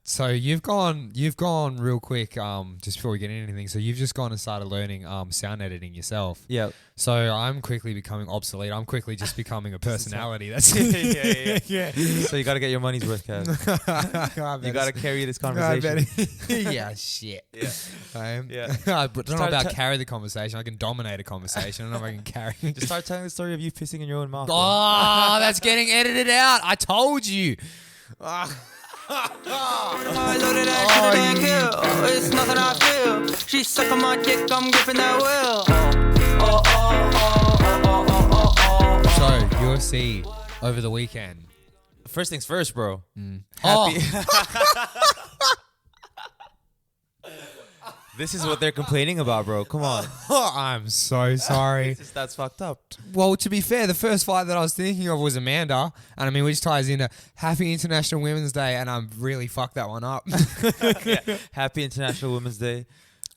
So you've gone real quick. Just before we get into anything, so you've just gone and started learning sound editing yourself. Yeah. So I'm quickly becoming obsolete. I'm quickly just becoming a personality. That's it. Yeah. So you got to get your money's worth, Kev. You got to carry this conversation. Yeah, shit. Yeah. Yeah. I don't know about carry the conversation. I can dominate a conversation. I don't know if I can carry. Just start telling the story of you pissing in your own mouth. Oh, that's getting edited out. I told you. I loaded that shit and kill. It's nothing I feel. She sucking my dick, I'm gripping that wheel. So UFC over the weekend. First things first, bro. Happy. This is what they're complaining about, bro. Come on. I'm so sorry. That's fucked up. Well, to be fair, the first fight that I was thinking of was Amanda, and I mean, which ties into Happy International Women's Day, and I really fucked that one up. Yeah. Happy International Women's Day.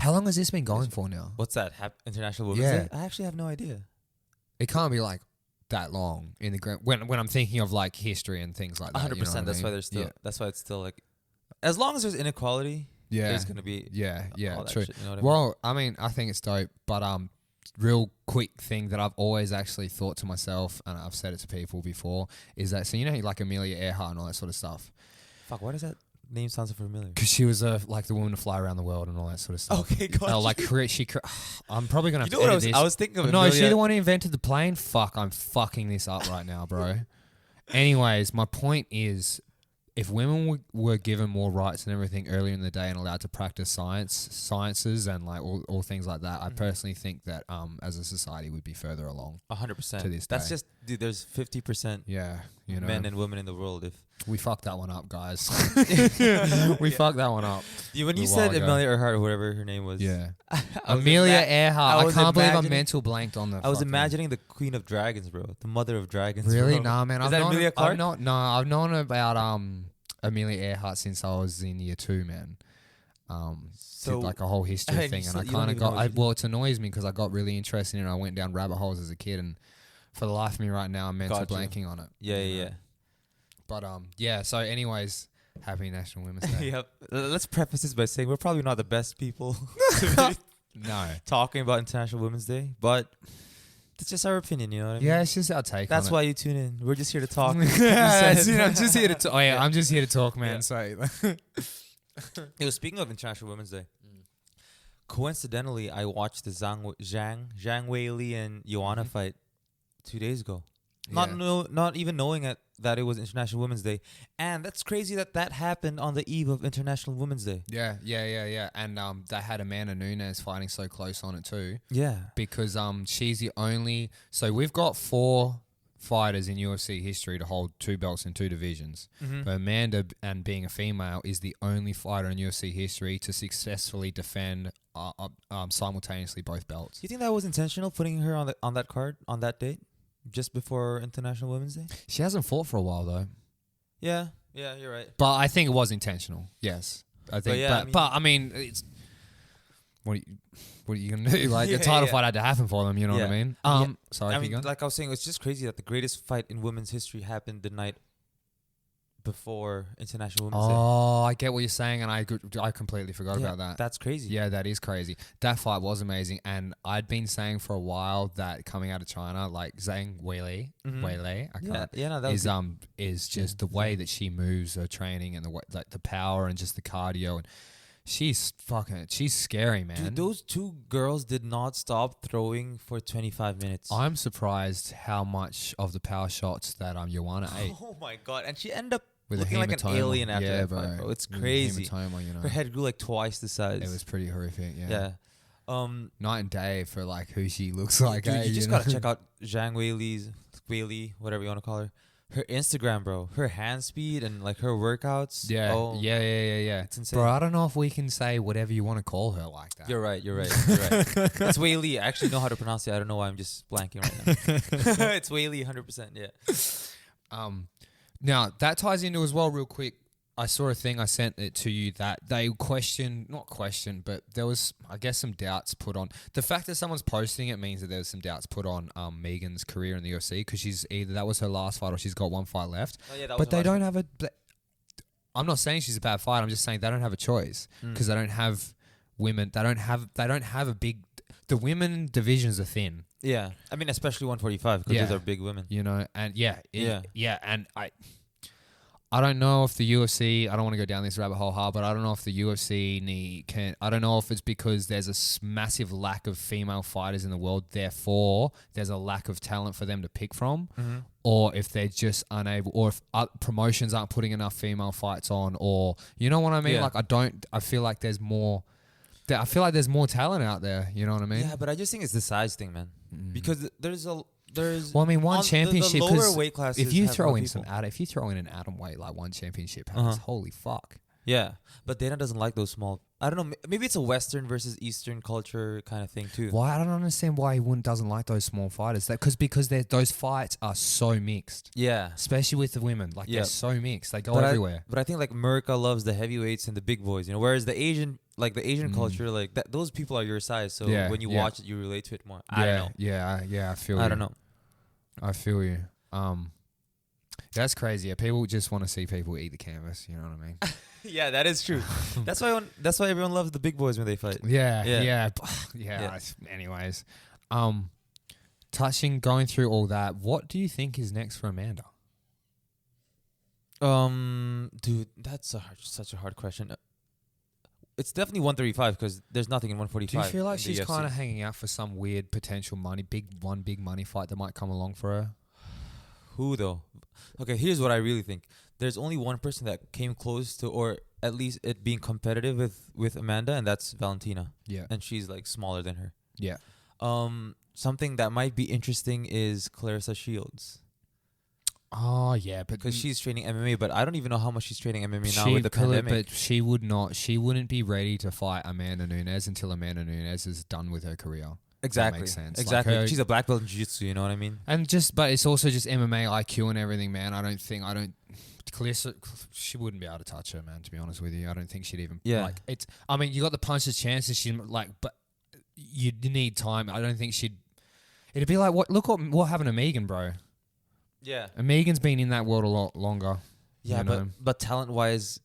How long has this been going for now? What's that? International Women's Day? I actually have no idea. It can't be like that long in the when I'm thinking of like history and things like that. 100%. You know That's why there's still. That's why it's still like, as long as there's inequality. Yeah, there's gonna be all true. Shit, you know what I mean, I think it's dope, but real quick thing that I've always actually thought to myself, and I've said it to people before, is that so you know like Amelia Earhart and all that sort of stuff. Fuck, why does that name sound so familiar? Because she was like the woman to fly around the world and all that sort of stuff. Okay, got I'm probably gonna have to what edit this. I was thinking of. No, Amelia. is she the one who invented the plane? Fuck, I'm fucking this up right now, bro. Anyways, my point is, if women were given more rights and everything earlier in the day and allowed to practice sciences and like all things like that, I personally think that as a society we'd be further along. 100%. To this That's day. just, dude, there's 50% you know, men and women in the world. If we fucked that one up, guys. We fucked that one up. When you said Amelia Earhart or whatever her name was, Amelia Earhart. I can't believe I mental blanked on the. I was imagining the Queen of Dragons, bro, the Mother of Dragons. Really? Bro. Nah, man. Is that Amelia Clark? I've known about Amelia Earhart since I was in year 2, man. So did like a whole history thing, and I kind of got. It annoys me because I got really interested in it. I went down rabbit holes as a kid, and for the life of me right now, I'm mental blanking on it. Yeah. But So, anyways, happy National Women's Day. Yep. Let's preface this by saying we're probably not the best people to be talking about International Women's Day, but it's just our opinion, you know what I mean? Yeah, it's just our take. That's on why you tune in. We're just here to talk. I'm just here to talk. Oh yeah, I'm just here to talk, man. Yeah. So, speaking of International Women's Day, coincidentally, I watched the Zhang Weili and Joanna fight 2 days ago. Not even knowing that it was International Women's Day, and that's crazy that happened on the eve of International Women's Day. Yeah. And they had Amanda Nunes fighting so close on it too. Yeah, because she's the only. So we've got 4 fighters in UFC history to hold 2 belts in 2 divisions. Mm-hmm. But Amanda, and being a female, is the only fighter in UFC history to successfully defend simultaneously both belts. Do you think that was intentional, putting her on that card on that date? Just before International Women's Day? She hasn't fought for a while though. Yeah, you're right. But I think it was intentional. Yes, I think. But I mean, it's what are you gonna do? Like the title fight had to happen for them. You know what I mean? Sorry. I mean, like I was saying, it's just crazy that the greatest fight in women's history happened the night before International Women's Day. Oh, I get what you're saying, and I completely forgot about that. That's crazy. Yeah, that is crazy. That fight was amazing, and I'd been saying for a while that coming out of China, like Zhang Weili, is just the way that she moves her training and the way, like the power and just the cardio, and she's scary, man. Dude, those 2 girls did not stop throwing for 25 minutes. I'm surprised how much of the power shots that Joanna ate. Oh my god! And she ended up with looking like an alien after that fight, bro. It's crazy. Hematoma, you know. Her head grew like twice the size. It was pretty horrific. Yeah. Night and day for like who she looks like. Dude, you just gotta check out Zhang Weili, whatever you want to call her. Her Instagram, bro. Her hand speed and like her workouts. Yeah. It's insane. Bro, I don't know if we can say whatever you want to call her like that. You're right. It's Weili. I actually know how to pronounce it. I don't know why I'm just blanking right now. It's Weili, 100%. Yeah. Now that ties into as well, real quick. I saw a thing, I sent it to you, that they but there was, I guess, some doubts put on. The fact that someone's posting it means that there's some doubts put on Meghan's career in the UFC, because she's either, that was her last fight or she's got 1 fight left. Oh, yeah, that but was they don't have I'm not saying she's a bad fighter. I'm just saying they don't have a choice because they don't have women. They don't have a big. The women divisions are thin. Yeah, I mean, especially 145 because those are big women. You know, and and I don't know if the UFC. I don't want to go down this rabbit hole hard, but I don't know if the UFC can. I don't know if it's because there's a massive lack of female fighters in the world. Therefore, there's a lack of talent for them to pick from, or if they're just unable, or if promotions aren't putting enough female fights on, or you know what I mean. Like I feel like there's more. I feel like there's more talent out there. You know what I mean? Yeah, but I just think it's the size thing, man. Because there's. Well, I mean, one championship. The lower weight classes. If you throw in an atom weight, like one championship has, holy fuck. Yeah, but Dana doesn't like those small. I don't know. Maybe it's a Western versus Eastern culture kind of thing too. Why? I don't understand why he doesn't like those small fighters. Because those fights are so mixed. Yeah, especially with the women. Like they're so mixed. They go everywhere. But I think like America loves the heavyweights and the big boys. You know, whereas the Asian culture, like those people are your size. So when you watch it, you relate to it more. I don't know. Yeah. I feel you. I don't know. I feel you. That's crazy. Yeah, people just want to see people eat the canvas. You know what I mean? Yeah, that is true. That's why everyone loves the big boys when they fight. Yeah. Anyways, going through all that, what do you think is next for Amanda? Dude, that's such a hard question. It's definitely 135 because there's nothing in 145. Do you feel like she's kind of hanging out for some weird potential big money fight that might come along for her? Who though? Okay, here's what I really think. There's only one person that came close to, or at least it being competitive with Amanda, and that's Valentina. Yeah. And she's like smaller than her. Yeah. Something that might be interesting is Clarissa Shields. Oh yeah, but because she's training MMA, but I don't even know how much she's training MMA now with the pandemic. But she wouldn't be ready to fight Amanda Nunes until Amanda Nunes is done with her career. Exactly. That makes sense. Exactly. Like she's a black belt in Jiu Jitsu, you know what I mean? And but it's also just MMA IQ and everything, man. Clarissa, she wouldn't be able to touch her, man, to be honest with you. I don't think she'd even I mean, you got the puncher's chance and she but you need time. I don't think it'd be like look what happened to Meghan, bro. Yeah. And Megan's been in that world a lot longer. Yeah, but talent-wise,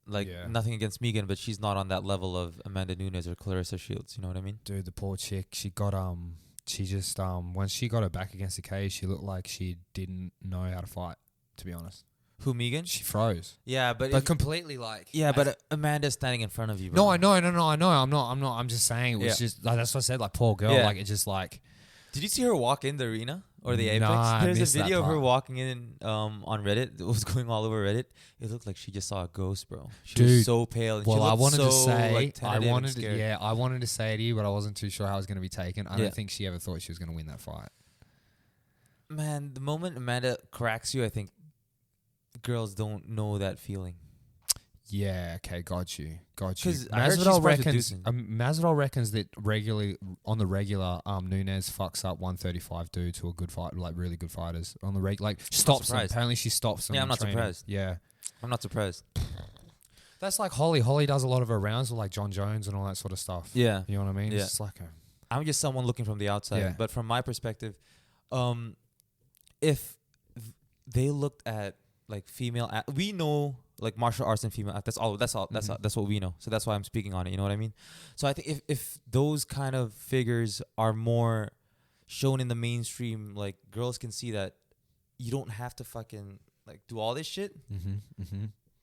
nothing against Meghan, but she's not on that level of Amanda Nunes or Clarissa Shields. You know what I mean? Dude, the poor chick. She got She just when she got her back against the cage, she looked like she didn't know how to fight. To be honest. Who, Meghan? She froze. Yeah, but completely but Amanda's standing in front of you. No, Bro. I know. I'm not. I'm just saying it was just that's what I said. Like poor girl. Yeah. Like it just like. Did you see her walk in the arena or the Apex? Nah, There's a video of her walking in on Reddit. It was going all over Reddit. It looked like she just saw a ghost, bro. She was so pale. And well, I wanted to say, I wanted to say to you, but I wasn't too sure how it was going to be taken. I don't think she ever thought she was going to win that fight. Man, the moment Amanda cracks you, I think girls don't know that feeling. Yeah, okay, got you. Because Masvidal reckons that on the regular, Nunes fucks up 135 dude to a good fight, like really good fighters on the stops them. Apparently, she stops them. Yeah, I'm not surprised. Yeah, I'm not surprised. That's like Holly. Holly does a lot of her rounds with like John Jones and all that sort of stuff. Yeah, you know what I mean. Yeah. It's like I'm just someone looking from the outside. Yeah. But from my perspective, if they looked at like female, we know. Like martial arts and female, that's what we know. So that's why I'm speaking on it. You know what I mean? So I think if those kind of figures are more shown in the mainstream, like girls can see that you don't have to fucking like do all this shit,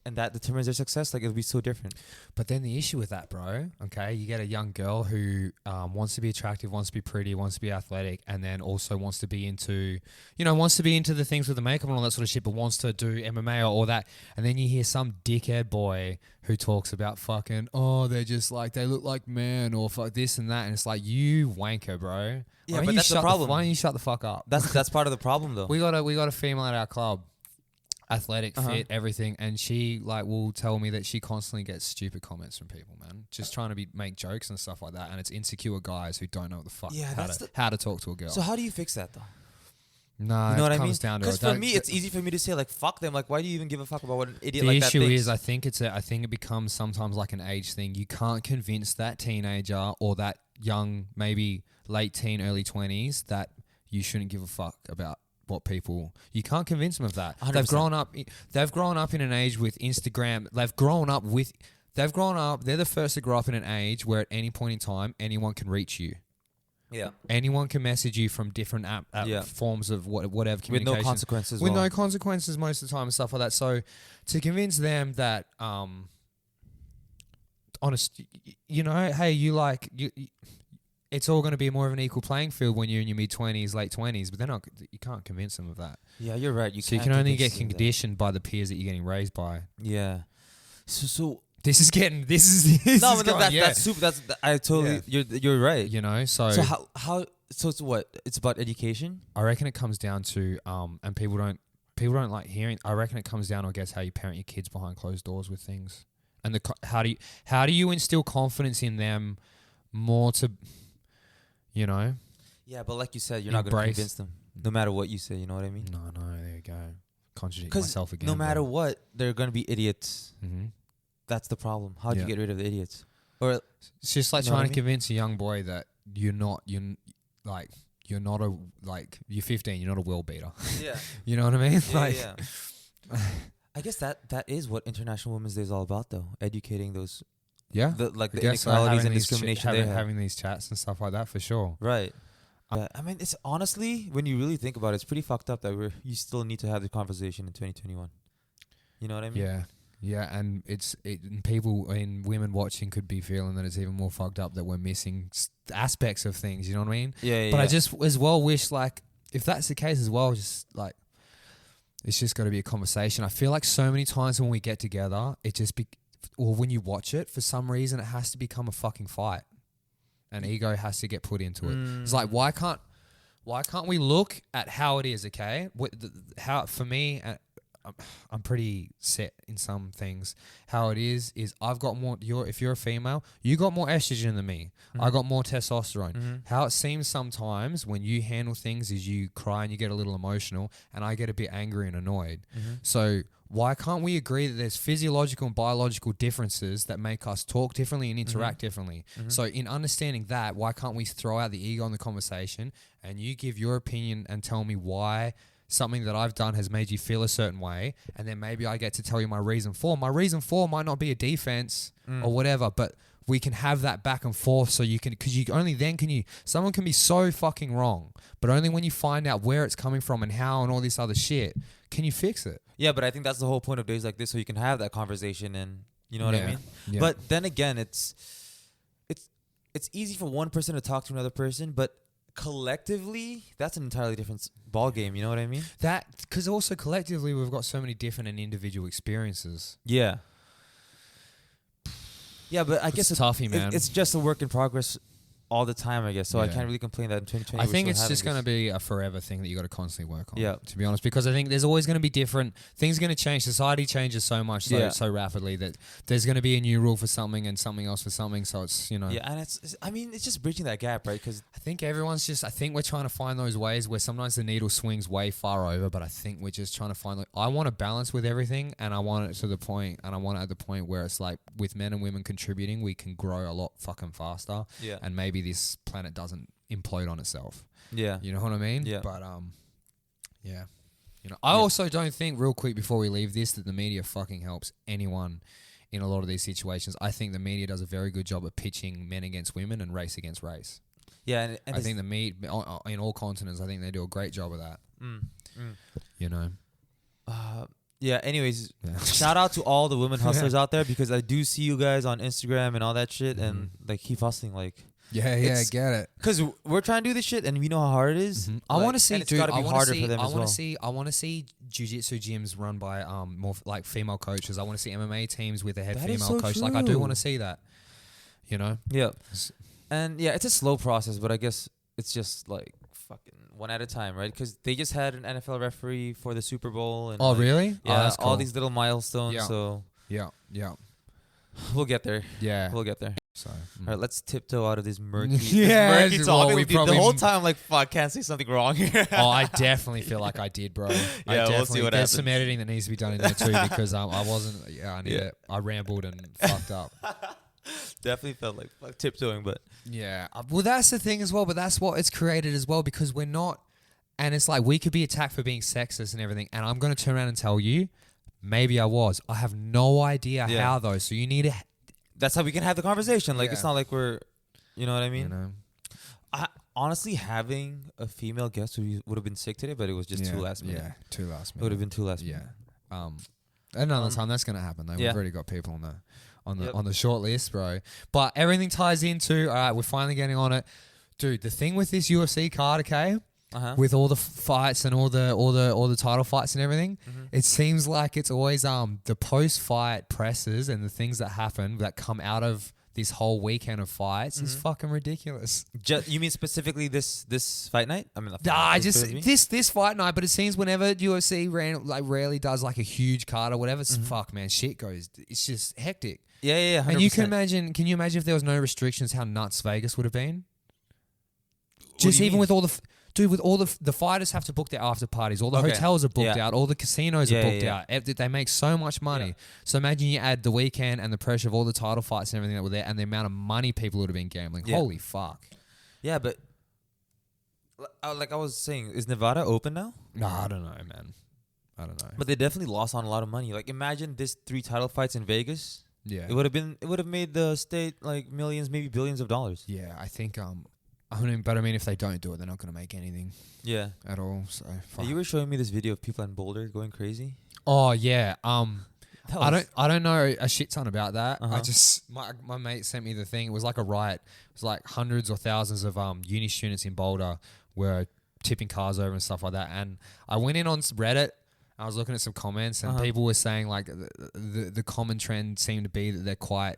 and that determines their success. Like it'll be so different. But then the issue with that, bro. Okay, you get a young girl who wants to be attractive, wants to be pretty, wants to be athletic, and then also wants to be into the things with the makeup and all that sort of shit, but wants to do MMA or all that. And then you hear some dickhead boy who talks about fucking, they're just like, they look like men or fuck this and that. And it's like, you wanker, bro. Yeah, but that's the problem. Why don't you shut the fuck up? That's part of the problem, though. We got a female at our club. Athletic, fit, everything, and she will tell me that she constantly gets stupid comments from people, man, just trying to make jokes and stuff like that, and it's insecure guys who don't know what the fuck how to talk to a girl. So how do you fix that though? No, you know what I mean? Because for me, it's easy for me to say like fuck them. Like, why do you even give a fuck about what an idiot like that thinks? The issue is, I think it becomes sometimes like an age thing. You can't convince that teenager or that young, maybe late teen, early 20s that you shouldn't give a fuck about what people. You can't convince them of that. 100%. They've grown up in an age with Instagram. They're the first to grow up in an age where at any point in time anyone can reach you. Yeah. Anyone can message you from different forms of whatever communication. With no consequences. No consequences most of the time and stuff like that. So to convince them that, honest, hey, it's all going to be more of an equal playing field when you're in your mid-20s, late 20s, but you can't convince them of that. Yeah, you're right. You can only get conditioned by the peers that you're getting raised by. Yeah. So That's super. I totally. Yeah. You're right. So how? So it's what? It's about education. I reckon it comes down to and people don't like hearing. I reckon it comes down to, I guess, how you parent your kids behind closed doors with things, and how do you instill confidence in them more to, Yeah, but like you said, you're not going to convince them, no matter what you say. You know what I mean? No, there you go. Contradict myself again. No matter what, they're going to be idiots. Mm-hmm. That's the problem. How do you get rid of the idiots? Or it's just like trying to convince a young boy that you're 15, you're not a world beater. Yeah. You know what I mean? Yeah. I guess that is what International Women's Day is all about, though. Educating those. Yeah. The inequalities and discrimination having these chats and stuff like that, for sure. Right. I mean, it's honestly, when you really think about it, it's pretty fucked up that you still need to have the conversation in 2021. You know what I mean? Yeah. Yeah, and women watching could be feeling that it's even more fucked up that we're missing aspects of things. You know what I mean? Yeah. But I just as well wish, if that's the case as well, just it's just got to be a conversation. I feel like so many times when we get together, or when you watch it, for some reason it has to become a fucking fight. An ego has to get put into it. It's like, why can't we look at how it is? Okay, for me. I'm pretty set in some things. How it is I've got more. If you're a female, you got more estrogen than me. I got more testosterone. How it seems sometimes when you handle things is you cry and you get a little emotional, and I get a bit angry and annoyed. So why can't we agree that there's physiological and biological differences that make us talk differently and interact differently? So in understanding that, why can't we throw out the ego in the conversation and you give your opinion and tell me why something that I've done has made you feel a certain way, and then maybe I get to tell you my reason for. My reason for might not be a defense or whatever, but we can have that back and forth so you can, because someone can be so fucking wrong, but only when you find out where it's coming from and how and all this other shit, can you fix it? Yeah, but I think that's the whole point of days like this, so you can have that conversation and, you know what I mean? Yeah. But then again, it's easy for one person to talk to another person, but collectively, that's an entirely different ball game. You know what I mean? That, because also collectively we've got so many different and individual experiences. Yeah. Yeah, but I guess it's toughy, man. It's just a work in progress all the time, I guess. So I can't really complain that in 2020. I think it's just going to be a forever thing that you got to constantly work on. Yeah. To be honest, because I think there's always going to be different things. Going to change. Society changes so much, so rapidly that there's going to be a new rule for something and something else for something. So it's Yeah, and it's just bridging that gap, right? Because I think I think we're trying to find those ways where sometimes the needle swings way far over, but I think we're just trying to find. I want a balance with everything, and I want it to the point, and I want it at the point where it's like with men and women contributing, we can grow a lot fucking faster. Yeah. And maybe this planet doesn't implode on itself. Yeah. You know what I mean? Yeah. But yeah. I also don't think, real quick before we leave this, that the media fucking helps anyone in a lot of these situations. I think the media does a very good job of pitching men against women and race against race. Yeah, and I think the media in all continents, I think they do a great job of that. You know. Yeah, anyways, shout out to all the women hustlers out there, because I do see you guys on Instagram and all that shit, and keep hustling, I get it. Because we're trying to do this shit, and we know how hard it is. I want to see, it's got to be harder for them as well. I want to see Jiu Jitsu gyms run by more like female coaches. I want to see MMA teams with a head female coach. Like, I do want to see that. You know? Yeah. And yeah, it's a slow process, but I guess it's just like fucking one at a time, right? Because they just had an NFL referee for the Super Bowl. And really? Yeah, that's cool. all these little milestones. Yeah. So yeah. We'll get there. Yeah. We'll get there. So, all right, let's tiptoe out of this murky, murky topic. The whole time, like, fuck, can't say something wrong here. I definitely feel like I did, bro. We'll see what happens. There's some editing that needs to be done in there too, because I wasn't. Yeah, I need it. I rambled and fucked up. Definitely felt like tiptoeing, but yeah. Well, that's the thing as well. But that's what it's created as well, because we're not. And it's like, we could be attacked for being sexist and everything. And I'm going to turn around and tell you, maybe I was. I have no idea how, though. So you need to... That's how we can have the conversation. Like, Yeah. it's not like we're... You know what I mean? You know? Honestly, having a female guest would have been sick today, but it was just too last minute. Yeah, too last It would have minute. been too last minute. Yeah. Another time that's going to happen, though. Yeah. We've already got people on the short list, bro. But everything ties into, all right, we're finally getting on it. Dude, the thing with this UFC card, okay? With all the fights and all the title fights and everything, it seems like it's always the post-fight presses and the things that happen that come out of this whole weekend of fights is fucking ridiculous. You mean specifically this fight night? I mean, This fight night, but it seems whenever UFC rarely does like a huge card or whatever, fuck man, shit goes. It's just hectic. Yeah. 100%. And you can imagine. Can you imagine if there was no restrictions, how nuts Vegas would have been? Just even with all the. Dude, with all the fighters have to book their after parties. All the hotels are booked out. All the casinos are booked out. They make so much money. Yeah. So imagine you add the weekend and the pressure of all the title fights and everything that were there and the amount of money people would have been gambling. Yeah. Holy fuck. Yeah, but like I was saying, is Nevada open now? No, I don't know, man. I don't know. But they definitely lost on a lot of money. Like, imagine this 3 title fights in Vegas. Yeah. It would have made the state like millions, maybe billions of dollars. Yeah, I think I mean, if they don't do it, they're not going to make anything. Yeah. At all. So you were showing me this video of people in Boulder going crazy. Oh yeah. I don't know a shit ton about that. I just my mate sent me the thing. It was like a riot. It was like hundreds or thousands of uni students in Boulder were tipping cars over and stuff like that. And I went in on Reddit. I was looking at some comments and people were saying like the common trend seemed to be that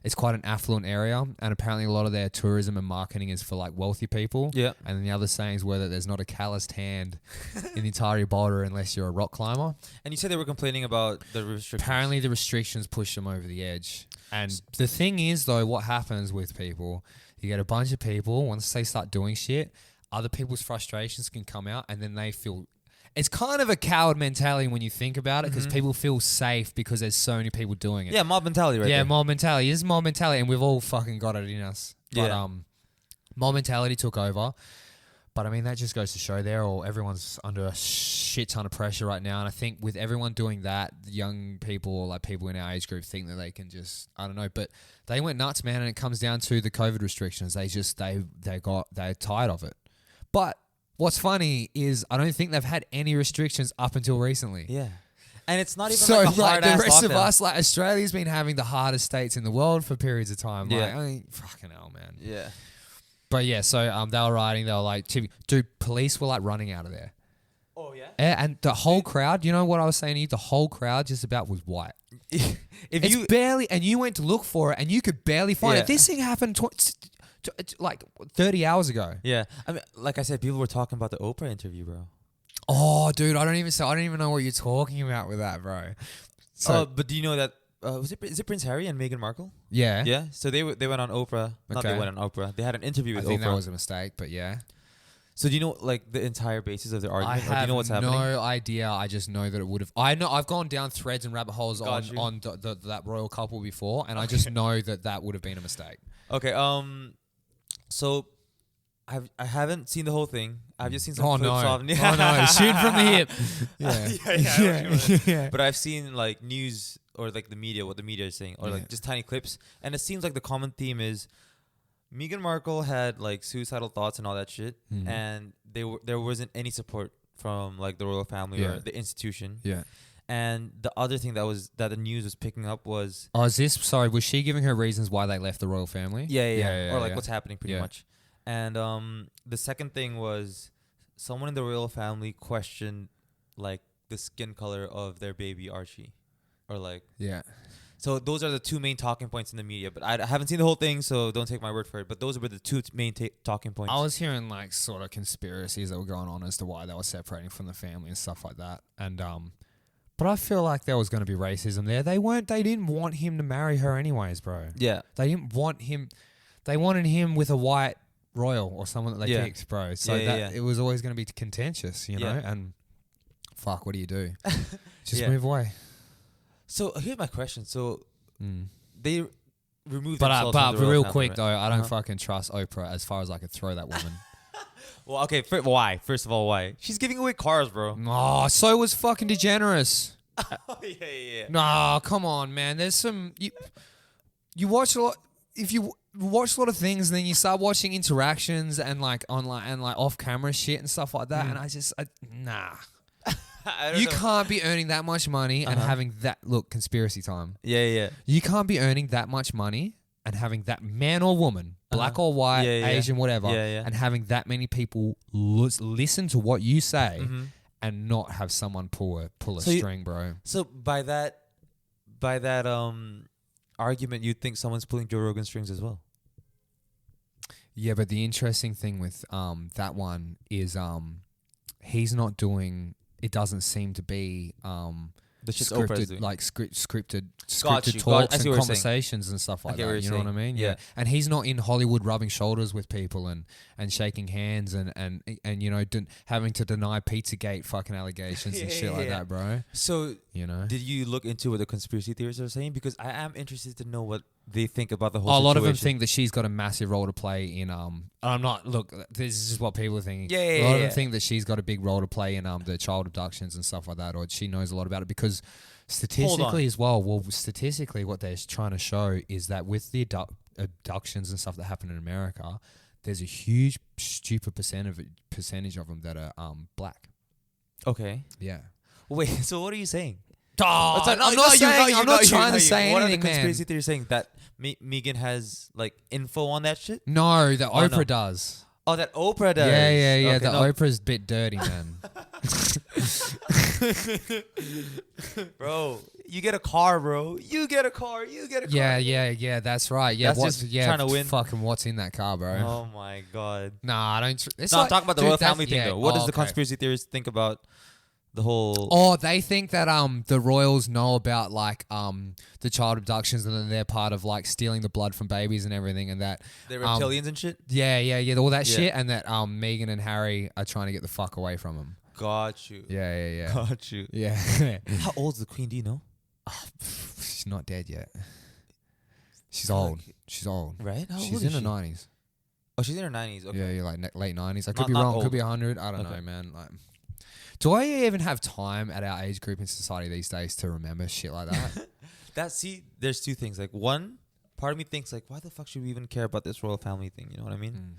it's quite an affluent area, and apparently a lot of their tourism and marketing is for like wealthy people. Yeah. And then the other sayings were that there's not a calloused hand in the entire Boulder unless you're a rock climber. And you said they were complaining about the restrictions. Apparently the restrictions push them over the edge. And the thing is, though, what happens with people, you get a bunch of people, once they start doing shit, other people's frustrations can come out, and then they feel... It's kind of a coward mentality when you think about it, because people feel safe because there's so many people doing it. Yeah, mob mentality right there. Yeah, mob mentality. It's mob mentality, and we've all fucking got it in us. But mob mentality took over. But, I mean, that just goes to show everyone's under a shit ton of pressure right now. And I think with everyone doing that, the young people or like people in our age group think that they can just, I don't know. But they went nuts, man, and it comes down to the COVID restrictions. They're tired of it. But... what's funny is I don't think they've had any restrictions up until recently. Yeah. And it's not even so, like a hard the ass rest lockdown. of us, like Australia's been having the hardest states in the world for periods of time. Yeah. Like, I mean, fucking hell, man. Yeah. But yeah, so they were riding, they were like, dude, police were like running out of there. Oh, yeah? And the whole crowd, you know what I was saying to you? The whole crowd just about was white. And you went to look for it and you could barely find it. This thing happened like 30 hours ago. Yeah. I mean, like I said, people were talking about the Oprah interview, bro. Oh, dude, I don't even know what you're talking about with that, bro. So, but do you know that is it Prince Harry and Meghan Markle? Yeah. Yeah. So they went on Oprah. Not they went on Oprah. They had an interview with Oprah. I think that was a mistake, but yeah. So do you know like the entire basis of their argument? I do you know what's happening? No idea. I just know that it would have. I've gone down threads and rabbit holes on that royal couple before, and I just know that would have been a mistake. Okay. So I haven't seen the whole thing. I've just seen some clips of. Oh no! Shoot from the hip. Yeah. But I've seen like news or like the media, what the media is saying, or like just tiny clips, and it seems like the common theme is Meghan Markle had like suicidal thoughts and all that shit, and there wasn't any support from like the royal family or the institution. Yeah. And the other thing that the news was picking up was... was she giving her reasons why they left the royal family? Yeah. Or like what's happening pretty much. And the second thing was someone in the royal family questioned like the skin color of their baby Archie. Or like... Yeah. So those are the two main talking points in the media. But I haven't seen the whole thing, so don't take my word for it. But those were the two main talking points. I was hearing like sort of conspiracies that were going on as to why they were separating from the family and stuff like that. And... but I feel like there was going to be racism there. They didn't want him to marry her anyways, bro. Yeah. They didn't want him. They wanted him with a white royal or someone that they picked, bro. So it was always going to be contentious, you know? And fuck, what do you do? Just move away. So here's my question. So they removed but themselves from the royal real family, quick, right? though, I don't fucking trust Oprah as far as I could throw that woman. Well, okay. Why? First of all, why? She's giving away cars, bro. Oh, so was fucking DeGeneres. yeah. Nah, come on, man. There's some you watch a lot. If you watch a lot of things, and then you start watching interactions and like online and like off camera shit and stuff like that, and nah. You can't be earning that much money and having that conspiracy time. Yeah. You can't be earning that much money and having that man or woman, black or white, Asian, whatever, and having that many people listen to what you say and not have someone pull a string, bro. So by that argument, you think someone's pulling Joe Rogan's strings as well? Yeah, but the interesting thing with that one is he's not doing. It doesn't seem to be the shit's Oprah's scripted, doing. like scripted you. talks I see and what you're saying. conversations and stuff like I get what that. you're You know what I saying. mean? Yeah. And he's not in Hollywood rubbing shoulders with people and shaking hands and you know having to deny Pizzagate fucking allegations and shit like that, bro. So You know, did you look into what the conspiracy theorists are saying? Because I am interested to know what they think about the whole a situation. lot of them think that she's got a massive role to play in I'm not look. This is just what people are thinking. A lot of them think that she's got a big role to play in the child abductions and stuff like that, or she knows a lot about it because statistically as well. Well, statistically, what they're trying to show is that with the abductions and stuff that happen in America, there's a huge stupid percentage of them that are black. Okay. Yeah. Wait. So what are you saying? I'm not trying to say What are the anything, conspiracy man. theories saying that Meghan has like info on that shit? No, that Oprah no. does. Oh, that Oprah does. Yeah. Okay, That no. Oprah's a bit dirty, man. Bro, you get a car, bro. You get a car. Yeah. That's right. Yeah, That's just trying to win. Fucking what's in that car, bro? Oh my god. Nah, I don't. It's No, I'm like, talking about the dude, royal that's- family thing yeah, though. What does the okay. conspiracy theorists think about the whole? Oh, they think that the royals know about like the child abductions and then they're part of like stealing the blood from babies and everything and that The reptilians and shit? yeah all that Yeah. shit and that Meghan and Harry are trying to get the fuck away from him. Got you. Yeah. Got you. Yeah. How old's the queen? Do you know? She's not dead yet. She's old. She's old. Right? How She's old in is her she? 90s. Oh, she's in her 90s. Okay. Yeah, like late 90s. I could Not- be not wrong. old. Could be 100. I don't Okay. know, man. Like, do I even have time at our age group in society these days to remember shit like that? There's two things. Like, one, part of me thinks, like, why the fuck should we even care about this royal family thing? You know what I mean?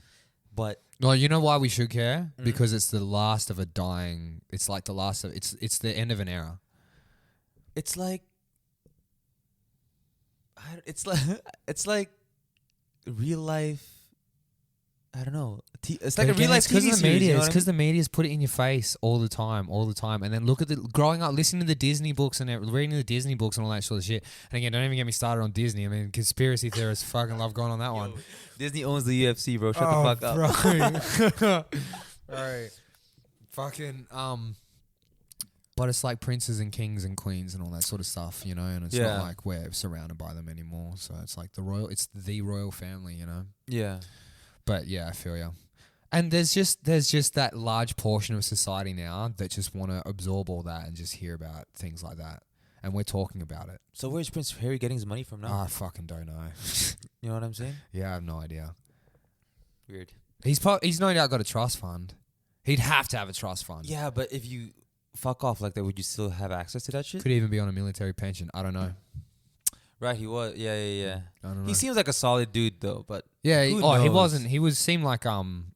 But No, you know why we should care? Mm. Because it's the last of a dying. It's like the last of. It's the end of an era. it's like, it's like real life. I don't know. It's like But a real again, life it's because TV of the series. media. You know It's what I because the media's put it in your face all the time, and then look at growing up, listening to the Disney books and reading the Disney books and all that sort of shit. And again, don't even get me started on Disney. I mean, conspiracy theorists fucking love going on that one. Yo, Disney owns the UFC, bro. Shut the fuck up. Right. Fucking but it's like princes and kings and queens and all that sort of stuff, you know, and it's Yeah. not like we're surrounded by them anymore. So it's like it's the royal family, you know. Yeah. But yeah, I feel you. And there's just that large portion of society now that just want to absorb all that and just hear about things like that. And we're talking about it. So where's Prince Harry getting his money from now? I fucking don't know. You know what I'm saying? Yeah, I have no idea. Weird. He's no doubt got a trust fund. He'd have to have a trust fund. Yeah, but if you fuck off like that, would you still have access to that shit? Could even be on a military pension. I don't know. Right, he was. Yeah. I don't know. He seems like a solid dude though, but Yeah. who He knows? wasn't. He seemed like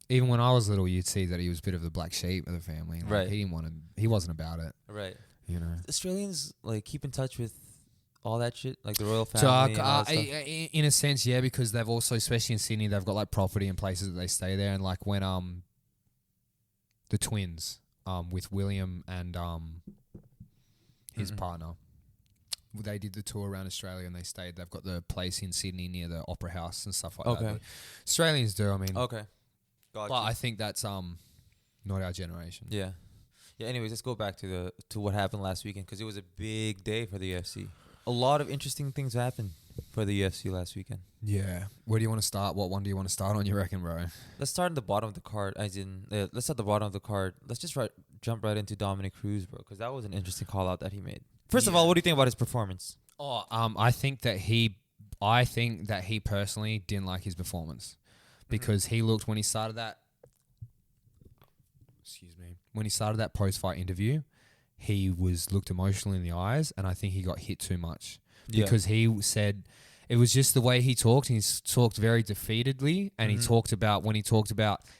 even when I was little, you'd see that he was a bit of the black sheep of the family. Like, Right. He didn't want to. He wasn't about it. right. You know. Australians like keep in touch with all that shit, like the royal So family. And all that stuff. in a sense, yeah, because they've also, especially in Sydney, they've got like property and places that they stay there, and like when the twins with William and his partner, they did the tour around Australia and they stayed. They've got the place in Sydney near the Opera House and stuff like that. Okay. Australians do. I mean, Okay. Got but you. I think that's not our generation. Yeah. Yeah. Anyways, let's go back to what happened last weekend because it was a big day for the UFC. A lot of interesting things happened for the UFC last weekend. Yeah. Where do you want to start? What one do you want to start on? You reckon, bro? Let's start at the bottom of the card. Let's start at the bottom of the card. Let's just jump right into Dominick Cruz, bro, because that was an interesting call out that he made. First of all, what do you think about his performance? Oh, I think that he personally didn't like his performance because he looked when he started that. excuse me, when he started that post-fight interview, he looked emotional in the eyes, and I think he got hit too much because he said it was just the way he talked. He talked very defeatedly, and he talked about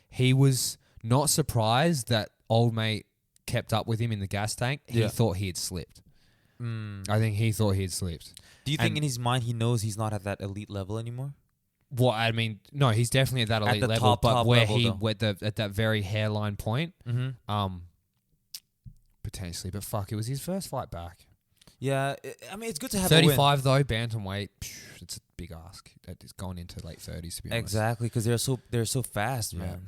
he was not surprised that old mate kept up with him in the gas tank. He thought he had slipped. I think he thought he had slipped. Do you think in his mind he knows he's not at that elite level anymore? Well, I mean, no, he's definitely at that elite level, but where he went at that very hairline point, potentially. But fuck, it was his first fight back. Yeah, I mean, it's good to have a win. 35 though, bantamweight. It's a big ask. It's gone into late 30s to be honest. Exactly, because they're so fast, man.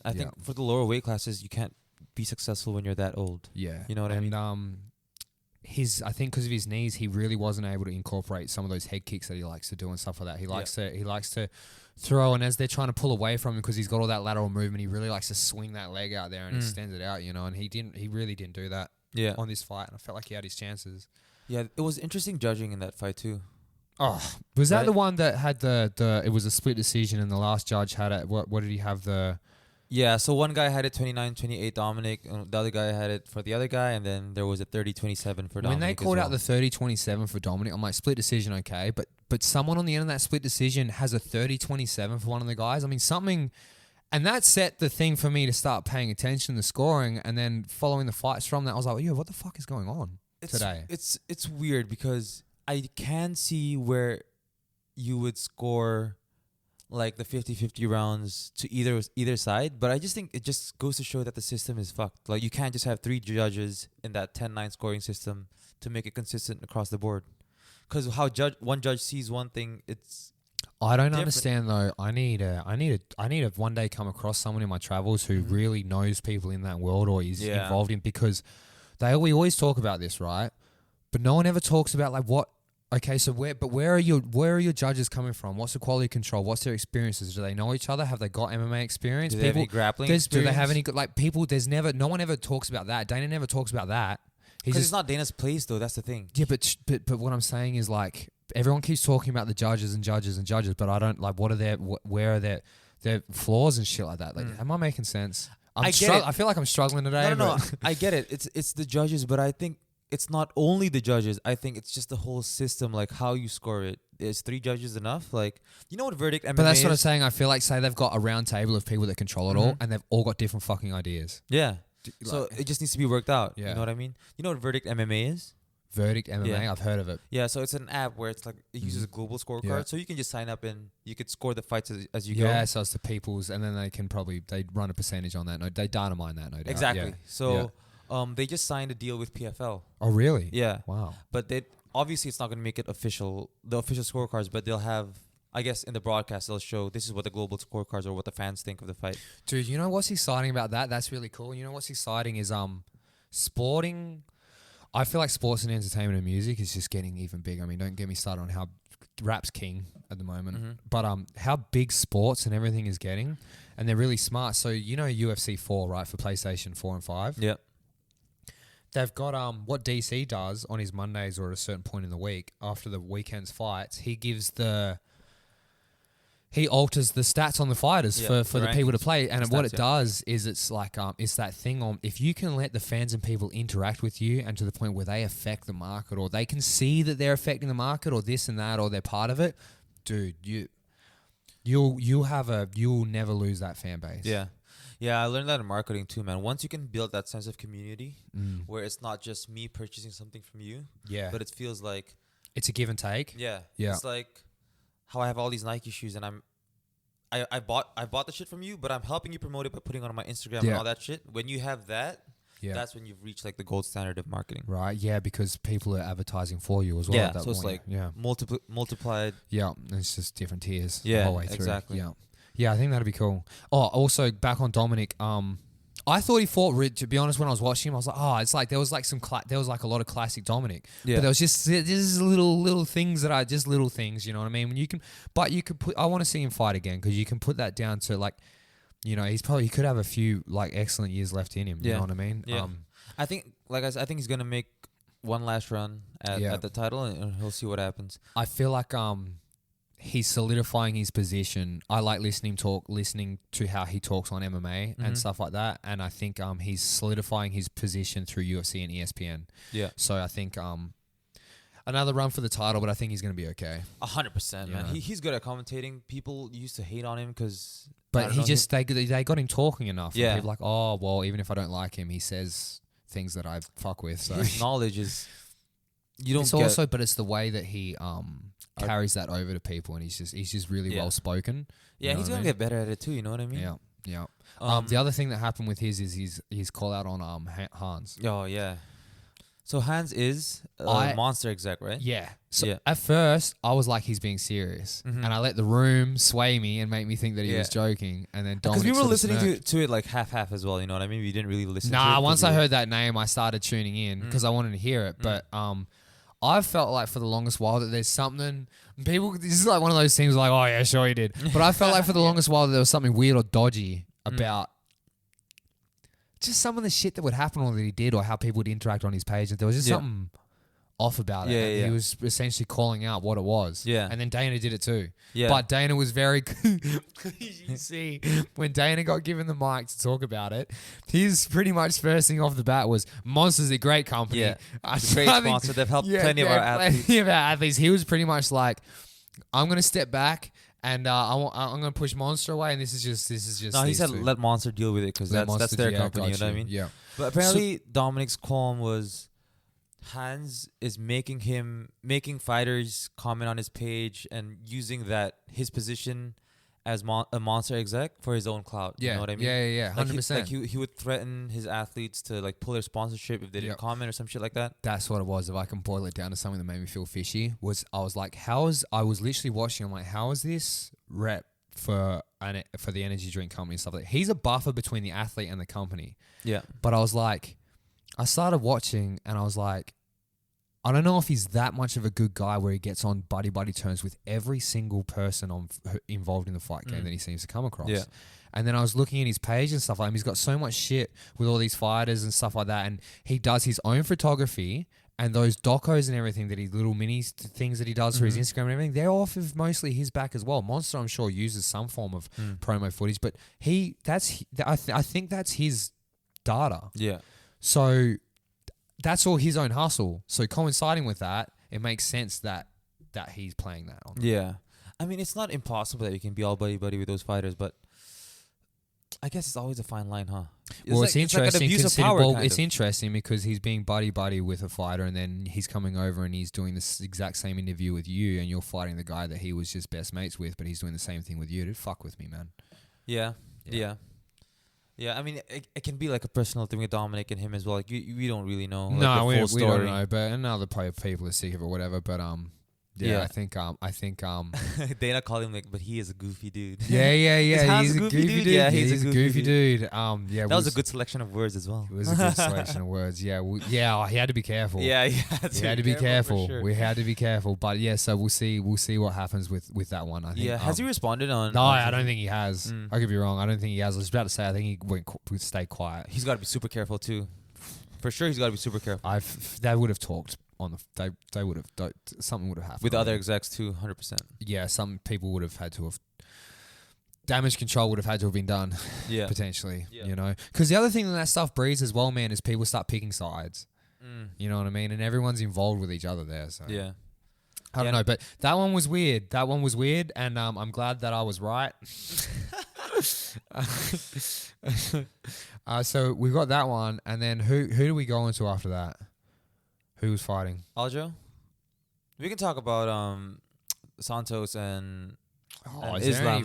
I think for the lower weight classes, you can't be successful when you're that old. Yeah, you know what I mean. I think because of his knees, he really wasn't able to incorporate some of those head kicks that he likes to do and stuff like that. He likes to throw, and as they're trying to pull away from him because he's got all that lateral movement, he really likes to swing that leg out there and extend it out, you know. And he really didn't do that on this fight, and I felt like he had his chances. Yeah, it was interesting judging in that fight too. Oh, was that the one that had the it was a split decision and the last judge had it? What did he have the? Yeah, so one guy had it 29-28 Dominic, the other guy had it for the other guy, and then there was a 30-27 for Dominic. When they called out the 30-27 for Dominic, I'm like, split decision, okay, but someone on the end of that split decision has a 30-27 for one of the guys. I mean, something, and that set the thing for me to start paying attention to scoring, and then following the fights from that, I was like, yo, what the fuck is going on today? It's weird because I can see where you would score like the 50-50 rounds to either side, but I just think it just goes to show that the system is fucked. Like, you can't just have 3 judges in that 10-9 scoring system to make it consistent across the board. Because how one judge sees one thing, it's I don't understand though. I need to one day come across someone in my travels who really knows people in that world or is involved in, because we always talk about this, right? But no one ever talks about like what. Okay, so where are your judges coming from? What's the quality control? What's their experiences? Do they know each other? Have they got MMA experience? Do they have any grappling experience? Do they have any like people? No one ever talks about that. Dana never talks about that. Because it's not Dana's place though. That's the thing. Yeah, but what I'm saying is like everyone keeps talking about the judges and judges and judges, but I don't like where are their flaws and shit like that. Like, am I making sense? I feel like I'm struggling today. No, I get it. It's the judges, but I think it's not only the judges. I think it's just the whole system, like how you score it. Is 3 judges enough? Like, you know what verdict MMA is? But that's what I'm saying. I feel like, say they've got a round table of people that control it all, and they've all got different fucking ideas. Yeah. So it just needs to be worked out. Yeah. You know what I mean? You know what verdict MMA is? Verdict MMA? Yeah. I've heard of it. Yeah, so it's an app where it's like it uses a global scorecard, so you can just sign up and you could score the fights as you go. Yeah, so it's the people's, and then they run a percentage on that. They data mine that, no doubt. Exactly. Yeah. So they just signed a deal with PFL. Oh, really? Yeah. Wow. But obviously it's not going to make it official, the official scorecards, but they'll have, I guess in the broadcast, they'll show this is what the global scorecards or what the fans think of the fight. Dude, you know what's exciting about that? That's really cool. You know what's exciting is sporting. I feel like sports and entertainment and music is just getting even bigger. I mean, don't get me started on how rap's king at the moment, but how big sports and everything is getting, and they're really smart. So you know UFC 4, right, for PlayStation 4 and 5? Yep. They've got what DC does on his Mondays or at a certain point in the week after the weekend's fights. He alters the stats on the fighters for the people to play, and what it does is it's like it's that thing on if you can let the fans and people interact with you and to the point where they affect the market or they can see that they're affecting the market or this and that or they're part of it, dude, you'll never lose that fan base. Yeah. Yeah, I learned that in marketing too, man. Once you can build that sense of community where it's not just me purchasing something from you, but it feels like it's a give and take. Yeah. It's like how I have all these Nike shoes and I bought the shit from you, but I'm helping you promote it by putting it on my Instagram and all that shit. When you have that, that's when you've reached like the gold standard of marketing. Right, yeah, because people are advertising for you as well. Yeah, so it's like multiplied. Yeah, it's just different tiers the whole whole way through. Exactly. Yeah, I think that'd be cool. Oh, also back on Dominic, I thought he fought. To be honest, when I was watching him, I was like, oh, it's like there was like a lot of classic Dominic. Yeah. But there was just little things that are just little things. You know what I mean? You could put. I want to see him fight again because you can put that down to like, you know, he could have a few like excellent years left in him. You know what I mean? Yeah. I think, like I said, I think he's gonna make one last run at the title and he'll see what happens. I feel like he's solidifying his position. I like listening to how he talks on MMA and stuff like that. And I think he's solidifying his position through UFC and ESPN. Yeah. So I think another run for the title, but I think he's going to be okay. 100%, man. Yeah. He's good at commentating. People used to hate on him because... But they got him talking enough. Yeah. People like, oh, well, even if I don't like him, he says things that I fuck with. So his knowledge is... You don't it's get... also, but it's the way that he carries that over to people, and he's just really well spoken. Yeah, he's gonna get better at it too. You know what I mean? Yeah. The other thing that happened with his is his call out on Hans. Oh yeah. So Hans is a monster exec, right? Yeah. So at first I was like, he's being serious, and I let the room sway me and make me think that he was joking, and then because we were listening to it like half as well. You know what I mean? We didn't really listen. Nah, to it once I heard that name, I started tuning in because I wanted to hear it, but I've felt like for the longest while that there's something people. This is like one of those things like, oh yeah, sure he did. But I felt like for the longest while that there was something weird or dodgy about just some of the shit that would happen or that he did or how people would interact on his page. And there was just something off about it. And he was essentially calling out what it was. Yeah. And then Dana did it too. Yeah. But Dana was very... you see, when Dana got given the mic to talk about it, his pretty much first thing off the bat was, Monster's a great company. Yeah. It's a great sponsor. They've helped plenty of our athletes. Plenty of our athletes. He was pretty much like, I'm going to step back and I'm going to push Monster away, and this is just. No, he said let Monster deal with it because that's their company. You know what I mean? Yeah. But apparently, Dominick's qualm was Hans is making fighters comment on his page and using his position as a monster exec for his own clout. Yeah. You know what I mean? Yeah. 100%. Like he would threaten his athletes to like pull their sponsorship if they didn't comment or some shit like that. That's what it was. If I can boil it down to something that made me feel fishy, I was like, I was literally watching. I'm like, how is this rep for the energy drink company and stuff like that? He's a buffer between the athlete and the company. Yeah. But I was like, I started watching and I was like, I don't know if he's that much of a good guy where he gets on buddy terms with every single person involved in the fight game that he seems to come across. Yeah. And then I was looking at his page and stuff like that. He's got so much shit with all these fighters and stuff like that. And he does his own photography and those docos and everything that he little mini things that he does for his Instagram and everything. They're off of mostly his back as well. Monster, I'm sure, uses some form of promo footage, but I think that's his data. Yeah. So that's all his own hustle. So coinciding with that, it makes sense that he's playing that on. Yeah. I mean, it's not impossible that you can be all buddy with those fighters, but I guess it's always a fine line, huh? It's interesting. It's like an abuse of power. It's interesting because he's being buddy with a fighter, and then he's coming over and he's doing this exact same interview with you, and you're fighting the guy that he was just best mates with, but he's doing the same thing with you. Dude, fuck with me, man. Yeah. I mean, it can be like a personal thing with Dominick and him as well. Like we don't really know. Like, No, the full we story. don't know. But other people are sick of it, or whatever. But yeah, I think Dana called him like, but he is a goofy dude. Yeah. He's a goofy dude. Yeah, he's a goofy dude. That was a good selection of words as well. It was a good selection of words. Yeah, he had to be careful. Yeah, he had to be careful. Sure. We had to be careful. But yeah, so we'll see what happens with that one. I think. Yeah, has he responded on? No, I don't think he has. I could be wrong. I don't think he has. I was about to say I think he would stay quiet. He's got to be super careful too. For sure, he's got to be super careful. They would have talked on the. They would have. Something would have happened with other execs too. 100%. Yeah, some people would have had to have. Damage control would have had to have been done. Yeah, potentially. Yeah. You know, because the other thing that stuff breeds as well, man, is people start picking sides. You know what I mean? And everyone's involved with each other there. So yeah. I don't know, but that one was weird. And I'm glad that I was right. So we got that one, and then who do we go into after that? Who was fighting? Aljo? We can talk about Santos and Islam.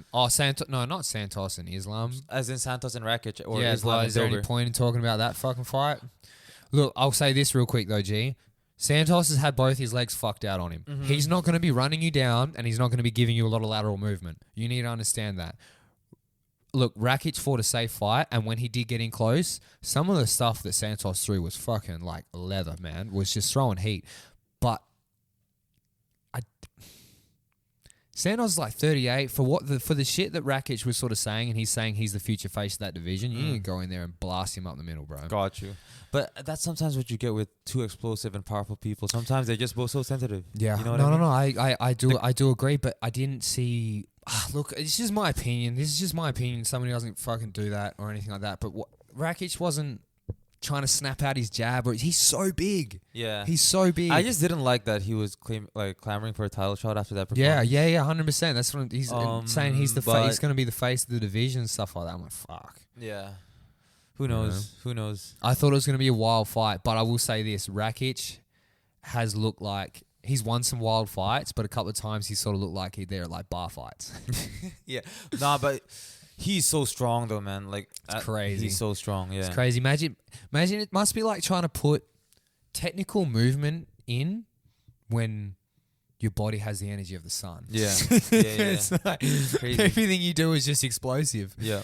Not Santos and Islam. As in Santos and Rakic or yeah, Islam and is there any point in talking about that fucking fight? Look, I'll say this real quick though, G. Santos has had both his legs fucked out on him. He's not going to be running you down, and he's not going to be giving you a lot of lateral movement. You need to understand that. Look, Rakic fought a safe fight, and when he did get in close, some of the stuff that Santos threw was fucking like leather, man. Was just throwing heat. But Santos is like 38 for the shit that Rakic was sort of saying, and he's saying he's the future face of that division. You need to go in there and blast him up the middle, bro. Got you. But that's sometimes what you get with two explosive and powerful people. Sometimes they're just both so sensitive. Yeah. You know what I mean? No. I do agree, but I didn't see. Look, it's just my opinion. This is just my opinion. Somebody doesn't fucking do that or anything like that. But Rakic wasn't trying to snap out his jab, or he's so big. Yeah. He's so big. I just didn't like that he was clamoring for a title shot after that performance. Yeah, 100%. That's what he's saying. He's he's going to be the face of the division and stuff like that. I'm like, fuck. Yeah. Who knows? Who knows? I thought it was going to be a wild fight, but I will say this: Rakic has looked like he's won some wild fights, but a couple of times he sort of looked like they're like bar fights. Yeah. Nah, but he's so strong though, man. Like it's crazy. He's so strong. Yeah. It's crazy. Imagine it must be like trying to put technical movement in when your body has the energy of the sun. Yeah. It's like crazy. everything you do is just explosive. Yeah.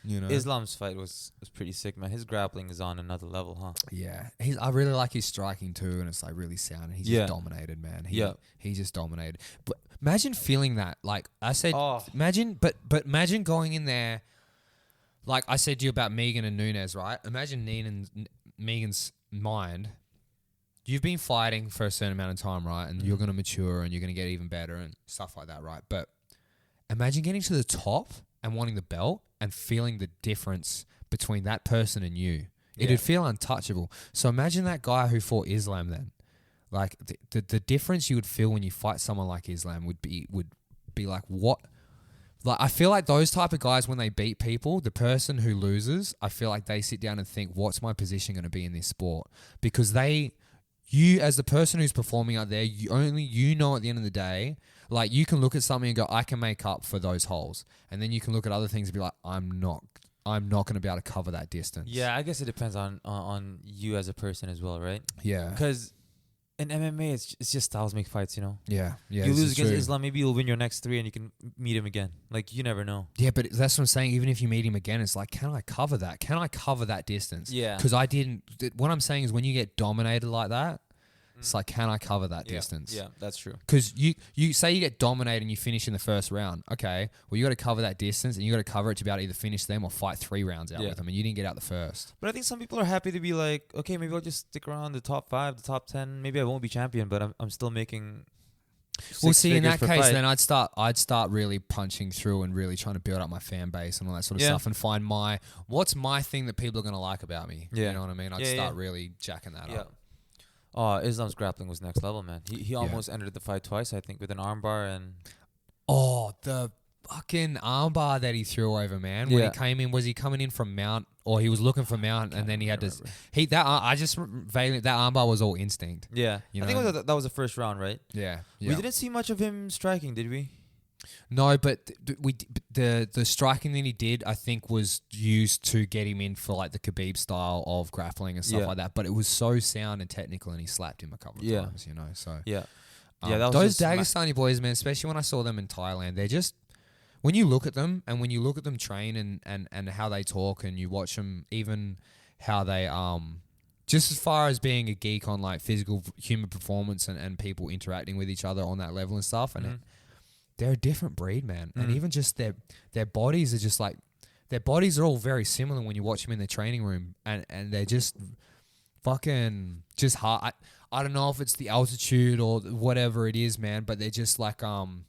You know. Islam's fight was pretty sick, man. His grappling is on another level, huh? Yeah. I really like his striking too, and it's like really sound. And he just dominated, man. He just dominated. But imagine feeling that. Like I said, imagine going in there. Like I said to you about Meghan and Nunes, right? Imagine Megan's mind. You've been fighting for a certain amount of time, right? And you're going to mature and you're going to get even better and stuff like that, right? But imagine getting to the top and wanting the belt and feeling the difference between that person and you. It'd feel untouchable. So imagine that guy who fought Islam then. Like the difference you would feel when you fight someone like Islam would be like what? Like I feel like those type of guys when they beat people, the person who loses, I feel like they sit down and think, what's my position going to be in this sport? Because you as the person who's performing out there, you know at the end of the day, like you can look at something and go, I can make up for those holes. And then you can look at other things and be like, I'm not going to be able to cover that distance. Yeah, I guess it depends on you as a person as well, right? Yeah. Because in MMA, it's just styles make fights, you know? Yeah. You lose against Islam, maybe you'll win your next 3 and you can meet him again. Like, you never know. Yeah, but that's what I'm saying. Even if you meet him again, it's like, can I cover that? Can I cover that distance? Yeah. Because what I'm saying is when you get dominated like that, it's like, can I cover that distance? Yeah, that's true. Because you say you get dominated and you finish in the first round. Okay, well, you got to cover that distance and you got to cover it to be able to either finish them or fight 3 rounds out with them, and you didn't get out the first. But I think some people are happy to be like, okay, maybe I'll just stick around the top 5, the top 10. Maybe I won't be champion, but I'm still making. Well, see, in that case, then I'd start really punching through and really trying to build up my fan base and all that sort of stuff and find what's my thing that people are going to like about me. Yeah. You know what I mean? I'd start really jacking that up. Oh, Islam's grappling was next level, man. He almost ended the fight twice, I think, with an armbar and. Oh, the fucking armbar that he threw over, man. When he came in, was he coming in from mount, or he was looking for mount, and then he had to. That armbar was all instinct. Yeah, you I know? think that was the first round, right? Yeah. We didn't see much of him striking, did we? No, but the striking that he did, I think, was used to get him in for like the Khabib style of grappling and stuff like that. But it was so sound and technical, and he slapped him a couple of times, you know. So that was those Dagestani boys, man. Especially when I saw them in Thailand, they're just when you look at them and when you look at them train and how they talk and you watch them, even how they just as far as being a geek on like physical human performance and people interacting with each other on that level and stuff and. They're a different breed, man. And even just their bodies are just like, their bodies are all very similar when you watch them in the training room. And they're just fucking just hard. I don't know if it's the altitude or whatever it is, man, but they're just like, and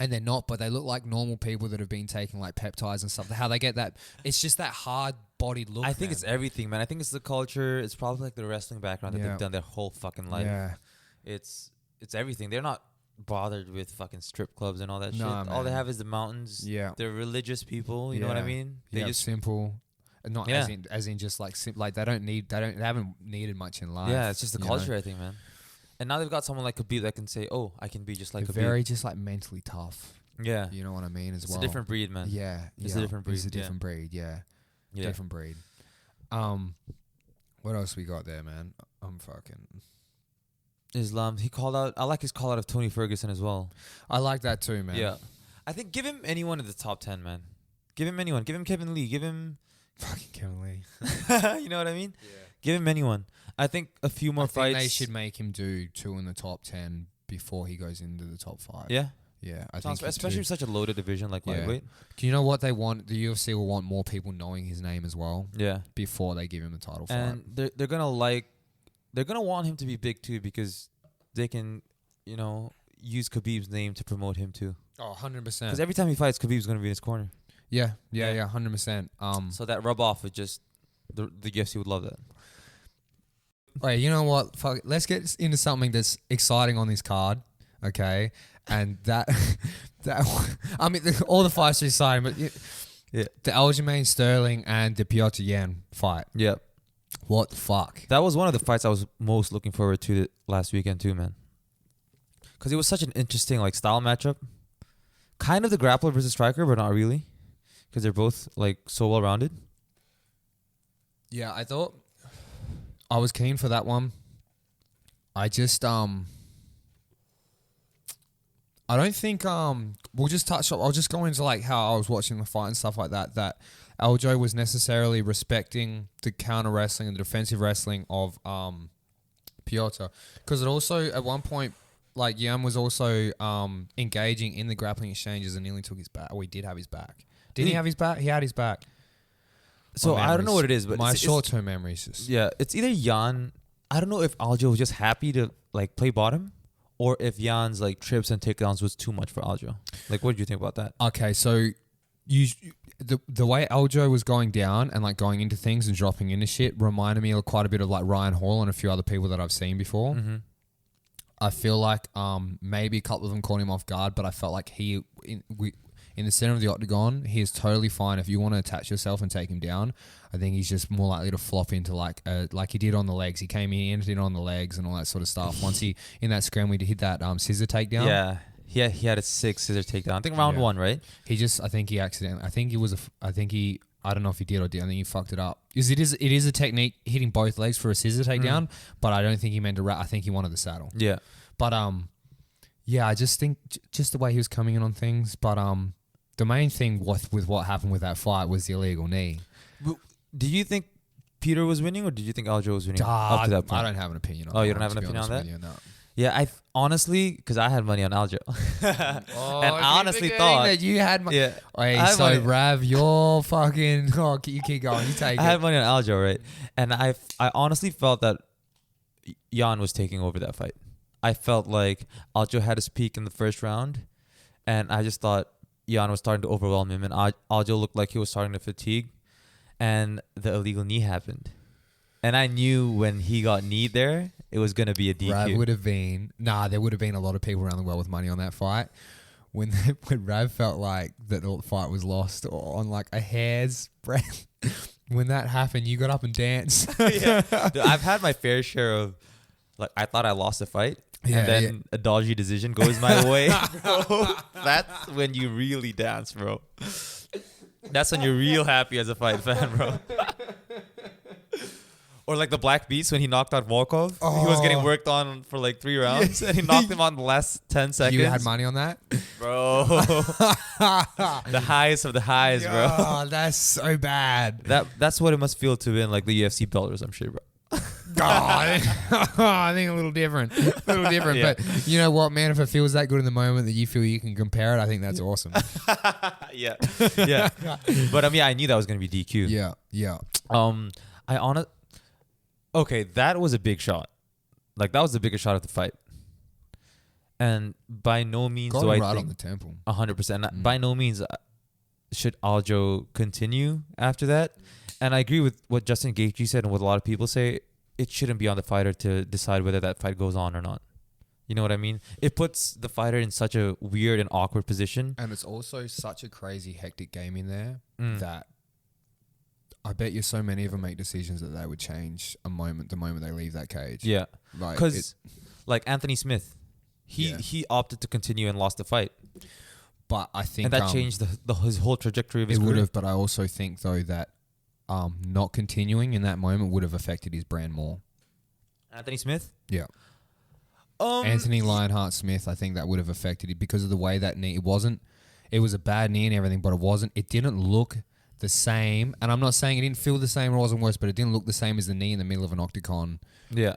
they're not, but they look like normal people that have been taking like peptides and stuff. How they get that, it's just that hard bodied look. I think it's everything, man. I think it's the culture. It's probably like the wrestling background that they've done their whole fucking life. Yeah. It's everything. They're not bothered with fucking strip clubs and all that shit. Man. All they have is the mountains. Yeah. They're religious people. You know what I mean? They just simple. Not as in just like they haven't needed much in life. Yeah, it's just the culture, I think, man. And now they've got someone like Khabib that can say, "Oh, I can be just like Khabib." Very just like mentally tough. Yeah, you know what I mean as well. It's a different breed, man. Yeah, it's a different breed. It's a different breed. Yeah, different breed. What else we got there, man? I'm fucking. Islam. He called out. I like his call out of Tony Ferguson as well. I like that too, man. Yeah, I think give him anyone in the top 10, man. Give him anyone. Give him Kevin Lee. Give him fucking Kevin Lee. You know what I mean? Yeah. Give him anyone. I think a few more fights. They should make him do 2 in the top 10 before he goes into the top 5. Yeah. Yeah, I think especially in such a loaded division like lightweight. Do you know what they want? The UFC will want more people knowing his name as well. Yeah. Before they give him the title fight. And they're gonna want him to be big too because they can, use Khabib's name to promote him too. Oh, 100%. Because every time he fights, Khabib's gonna be in his corner. Yeah, 100%. So that rub off is just the UFC would love that. Wait, you know what? Fuck it. Let's get into something that's exciting on this card, okay? And that I mean, all the fights are exciting, but the Aljamain Sterling and the Petr Yan fight. Yep. What the fuck? That was one of the fights I was most looking forward to last weekend too, man. Because it was such an interesting style matchup. Kind of the grappler versus striker, but not really. Because they're both so well rounded. Yeah, I thought I was keen for that one. I just I don't think we'll just touch on. I'll just go into how I was watching the fight and stuff like that. That Aljo was necessarily respecting the counter wrestling and the defensive wrestling of Petr, because it also at one point Yan was also engaging in the grappling exchanges and nearly took his back. Oh, he did have his back. Didn't he have his back? He had his back. So I don't know what it is, but my short-term memories. Just it's either Yan. I don't know if Aljo was just happy to play bottom, or if Jan's trips and takedowns was too much for Aljo. What did you think about that? Okay, so the way Aljo was going down and going into things and dropping into shit reminded me of quite a bit of Ryan Hall and a few other people that I've seen before. Mm-hmm. I feel like maybe a couple of them caught him off guard, but I felt like he in the center of the octagon, he is totally fine. If you want to attach yourself and take him down, I think he's just more likely to flop into like he did on the legs. He came in, he entered in on the legs and all that sort of stuff. Once he, in that scramble, he hit that scissor takedown. Yeah. He had a 6 scissor takedown. I think round 1, right? I don't know if he did or did. I think he fucked it up. Because it is a technique hitting both legs for a scissor takedown, but I don't think he meant to I think he wanted the saddle. Yeah. But yeah, I just think just the way he was coming in on things. But the main thing with what happened with that fight was the illegal knee. Do you think Petr was winning, or did you think Aljo was winning up to that point? I don't have an opinion on that. Oh, you don't have an opinion on that? No. Yeah, I honestly, because I had money on Aljo. And I honestly thought that you had money. Yeah. Hey, so Rav, you're fucking. Oh, you keep going. You take it. I had money on Aljo, right? And I honestly felt that Jan was taking over that fight. I felt like Aljo had his peak in the first round, and I just thought Jan was starting to overwhelm him, and Aljo looked like he was starting to fatigue, and the illegal knee happened. And I knew when he got kneed there, it was going to be a DQ. Rav would have been... there would have been a lot of people around the world with money on that fight. When Rav felt like that the fight was lost or on like a hair's breadth, when that happened, you got up and danced. Yeah. Dude, I've had my fair share of... I thought I lost a fight. Yeah, and then a dodgy decision goes my way, bro. That's when you really dance, bro. That's when you're real happy as a fight fan, bro. Or like the Black Beast when he knocked out Volkov. Oh. He was getting worked on for 3 rounds, and he knocked him on the last 10 seconds. You had money on that? Bro. The highest of the highs, bro. Oh, that's so bad. That's what it must feel to win the UFC belt or some shit, bro. I think a little different. Yeah. But you know what, man? If it feels that good in the moment that you feel you can compare it, I think that's awesome. Yeah. But I knew that was going to be DQ. Yeah. Okay, that was a big shot. That was the biggest shot of the fight. And by no means do I right think... on the temple. 100%. By no means should Aljo continue after that. And I agree with what Justin Gaethje said and what a lot of people say. It shouldn't be on the fighter to decide whether that fight goes on or not. You know what I mean? It puts the fighter in such a weird and awkward position. And it's also such a crazy, hectic game in there that I bet you so many of them make decisions that they would change the moment they leave that cage. Yeah. Because Anthony Smith, he opted to continue and lost the fight. But I think... And that changed his whole trajectory of his career. It would have, but I also think, though, that not continuing in that moment would have affected his brand more. Anthony Smith? Yeah. Anthony Lionheart Smith, I think that would have affected it because of the way that knee... It was a bad knee and everything, but it didn't look the same. And I'm not saying it didn't feel the same or wasn't worse, but it didn't look the same as the knee in the middle of an octagon. Yeah.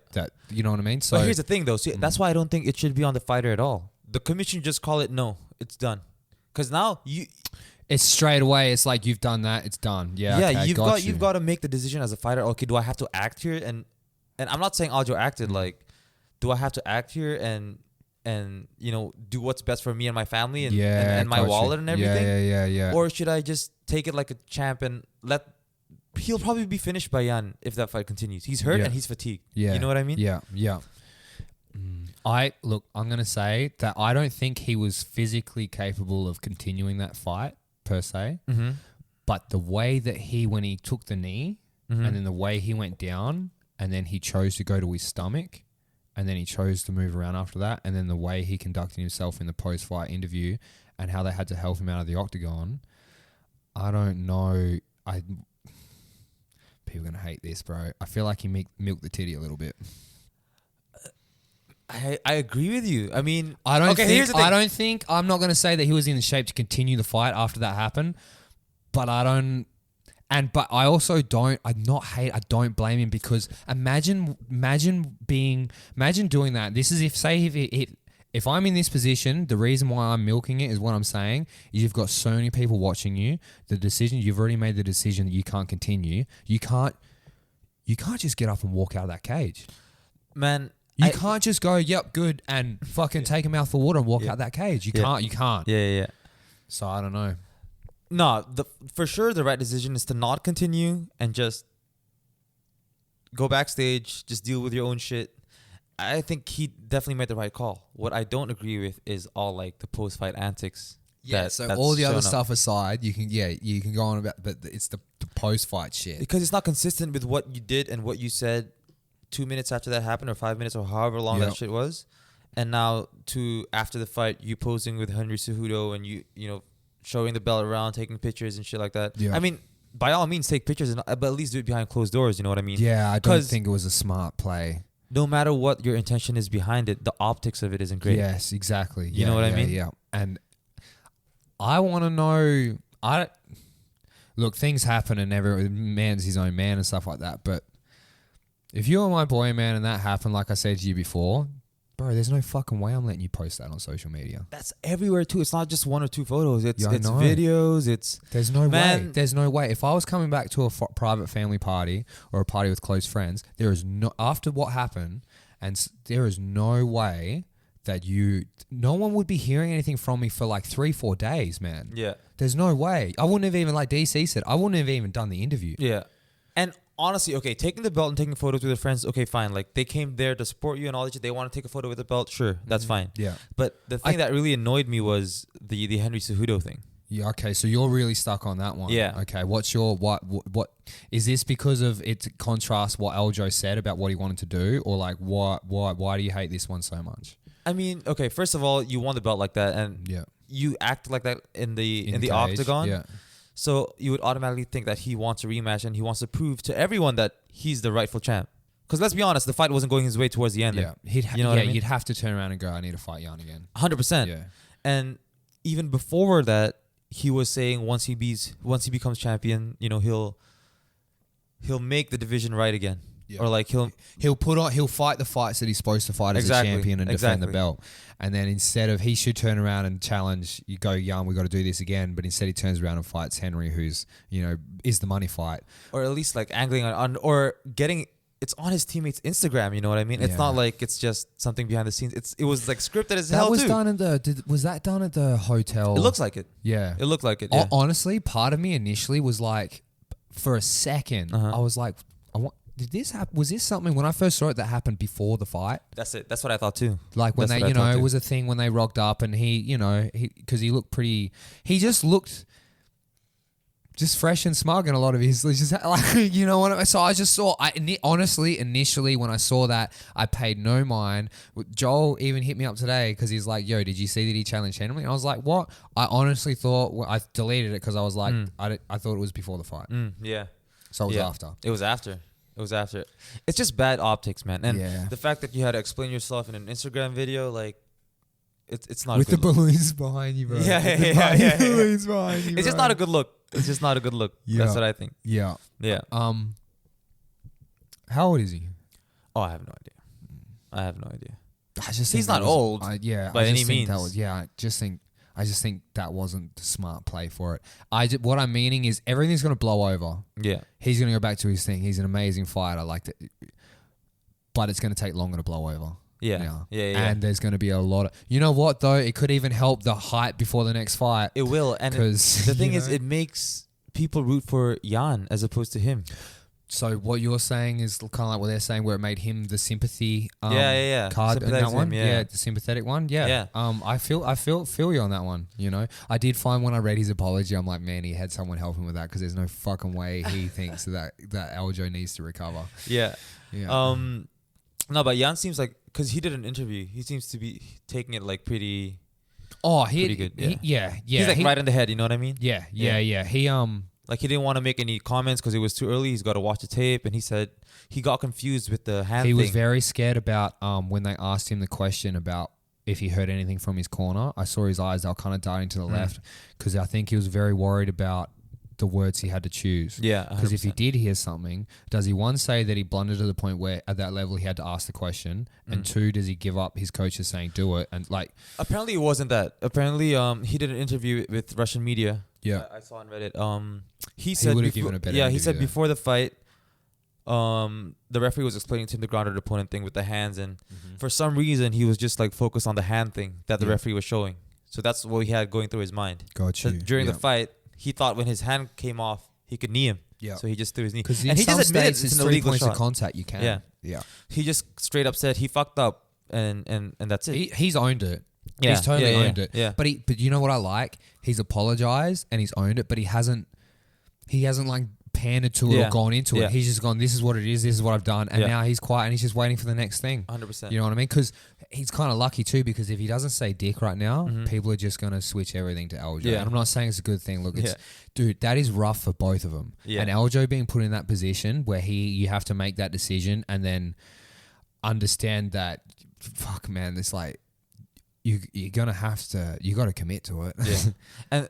You know what I mean? So but here's the thing, though. See, that's why I don't think it should be on the fighter at all. The commission just call it no. it's done. Because now It's straight away. It's like you've done that. It's done. Yeah. yeah, Okay, you've got to make the decision as a fighter. Okay, do I have to act here? And I'm not saying Aljo acted like, do I have to act here and do what's best for me and my family and my wallet and everything? Yeah. Or should I just take it like a champ and he'll probably be finished by Jan if that fight continues. He's hurt and he's fatigued. Yeah. You know what I mean? Yeah. I'm gonna say that I don't think he was physically capable of continuing that fight per se. Mm-hmm. But the way that when he took the knee Mm-hmm. and then the way he went down and then he chose to go to his stomach and then he chose to move around after that and then the way he conducted himself in the post-fight interview and how they had to help him out of the octagon, I don't know. People are going to hate this, bro. I feel like he milked the titty a little bit. I agree with you. I mean, I'm not going to say that he was in the shape to continue the fight after that happened, but I don't blame him because imagine doing that. This is if I'm in this position, the reason why I'm milking it is what I'm saying is you've got so many people watching you. You've already made the decision that you can't continue. You can't just get up and walk out of that cage. Man, you can't just go, yep, good, and fucking take a mouthful of water and walk out that cage. You can't. Yeah. So I don't know. No, for sure the right decision is to not continue and just go backstage, just deal with your own shit. I think he definitely made the right call. What I don't agree with is all like the post-fight antics. Yeah, so all the other stuff aside, you can go on about, but it's the post-fight shit. Because it's not consistent with what you did and what you said 2 minutes after that happened or 5 minutes or however long that shit was. And now after the fight, you posing with Henry Cejudo and you know, showing the belt around, taking pictures and shit like that. Yeah. I mean, by all means, take pictures, but at least do it behind closed doors. You know what I mean? Yeah, I don't think it was a smart play. No matter what your intention is behind it, the optics of it isn't great. Yes, exactly. You know what I mean? Yeah. And I want to know. Look, things happen, and every man's his own man and stuff like that. But if you were my boy, man, and that happened, like I said to you before, bro, there's no fucking way I'm letting you post that on social media. That's everywhere too. It's not just 1 or 2 photos. It's videos. There's no way. There's no way. If I was coming back to a private family party or a party with close friends, there is no, after what happened, and there is no way that no one would be hearing anything from me for like 3-4 days, man. Yeah. There's no way. I wouldn't have even, like DC said, I wouldn't have even done the interview. Yeah. And honestly, okay, taking the belt and taking photos with their friends, okay, fine. Like, they came there to support you and all that shit. They want to take a photo with the belt, sure, that's fine. Yeah. But the thing that really annoyed me was the Henry Cejudo thing. Yeah, okay, so you're really stuck on that one. Yeah. Okay, what's your, what is this because of it contrasts what Aljo said about what he wanted to do, or like why do you hate this one so much? I mean, okay, first of all, you won the belt like that, and you act like that in the octagon. Yeah. So you would automatically think that he wants a rematch and he wants to prove to everyone that he's the rightful champ. Because let's be honest, the fight wasn't going his way towards the end. Yeah, you know what I mean? You'd have to turn around and go, I need to fight Jan again. 100%. Yeah. And even before that, he was saying once he becomes champion, you know, he'll make the division right again. Yeah. Or like he'll fight the fights that he's supposed to fight as a champion and defend the belt. And then instead of, he should turn around and challenge, you go, Jan, we got to do this again. But instead he turns around and fights Henry, who's, you know, is the money fight. Or at least like angling on or getting, it's on his teammate's Instagram, you know what I mean? It's not like it's just something behind the scenes. It was like scripted as hell too. Was that done at the hotel? It looks like it. Yeah. It looked like it, yeah. Honestly, part of me initially was like, for a second, I was like, did this happen? Was this something when I first saw it that happened before the fight? That's it. That's what I thought too. Like when they, you know, it was a thing when they rocked up and he, you know, because he looked pretty, he just looked just fresh and smug in a lot of his, just like, you know what I mean? So I just saw, honestly, initially when I saw that, I paid no mind. Joel even hit me up today because he's like, yo, did you see that he challenged Henry? And I was like, what? I honestly thought, I deleted it because I was like, I thought it was before the fight. Yeah. So it was after. It was after. It was after. It's just bad optics, man. And the fact that you had to explain yourself in an Instagram video, like, it's not with a good the look. balloons behind you, bro. Yeah. Balloons behind you, it's just not a good look. It's just not a good look. Yeah. That's what I think. Yeah. Yeah. How old is he? Oh, I have no idea. I just think he's not old. By any any means. I just think I just think that wasn't the smart play for it. What I'm meaning is everything's going to blow over. Yeah. He's going to go back to his thing. He's an amazing fighter. But it's going to take longer to blow over. Yeah. Now. Yeah. And there's going to be a lot of... You know what, though? It could even help the hype before the next fight. It will. And the thing is, it makes people root for Jan as opposed to him. So what you're saying is kind of like what they're saying, where it made him the sympathy card in that Sympathize one. him, yeah. The sympathetic one. Yeah. Yeah. I feel you on that one. You know, I did find when I read his apology, I'm like, man, he had someone help him with that because there's no fucking way he thinks that Aljo needs to recover. Yeah. Yeah. No, but Jan seems like, because he did an interview, he seems to be taking it like pretty. Pretty good. Yeah. He's like right in the head. You know what I mean? Yeah. He Like he didn't want to make any comments because it was too early. He's got to watch the tape, and he said he got confused with the hand. He thing. was very scared about when they asked him the question about if he heard anything from his corner. I saw his eyes; they were kind of darting to the left because I think he was very worried about the words he had to choose. Yeah, because if he did hear something, does he one say that he blundered to the point where at that level he had to ask the question, and two, does he give up his coaches saying do it and like? Apparently, it wasn't that. Apparently, he did an interview with Russian media. Yeah, I saw on Reddit. He said would have given a better. Yeah, he said before the fight, the referee was explaining to him the grounded opponent thing with the hands, and for some reason he was just like focused on the hand thing that the referee was showing. So that's what he had going through his mind. Gotcha. So during the fight, he thought when his hand came off, he could knee him. Yeah. So he just threw his knee. And he just admitted it's an 3 illegal points of contact. You can. Yeah. Yeah. He just straight up said he fucked up, and that's it. He's owned it. Yeah. He's totally owned it. Yeah. But you know what I like? He's apologized and he's owned it, but he hasn't like pandered to it or gone into it. He's just gone, this is what it is, this is what I've done. And now he's quiet and he's just waiting for the next thing. 100%. You know what I mean? Because he's kind of lucky too, because if he doesn't say dick right now, people are just going to switch everything to Aljo. Yeah. And I'm not saying it's a good thing. Look, dude, that is rough for both of them. Yeah. And Aljo being put in that position where you have to make that decision and then understand that, fuck man, it's like, you're going to have to, you got to commit to it. Yeah.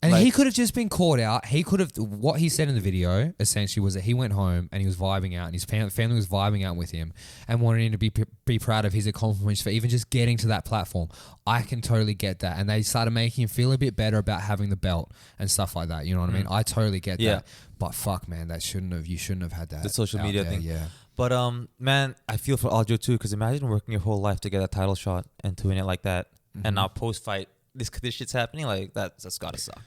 And like, he could have just been caught out. He could have, what he said in the video essentially was that he went home and he was vibing out and his family was vibing out with him and wanted him to be proud of his accomplishments for even just getting to that platform. I can totally get that. And they started making him feel a bit better about having the belt and stuff like that. You know what I mean? I totally get that. But fuck, man, you shouldn't have had that. The social media there, thing. Yeah. But man, I feel for Aljo too, because imagine working your whole life to get a title shot and to win it like that. And now post-fight, this shit's happening. Like, that's got to suck.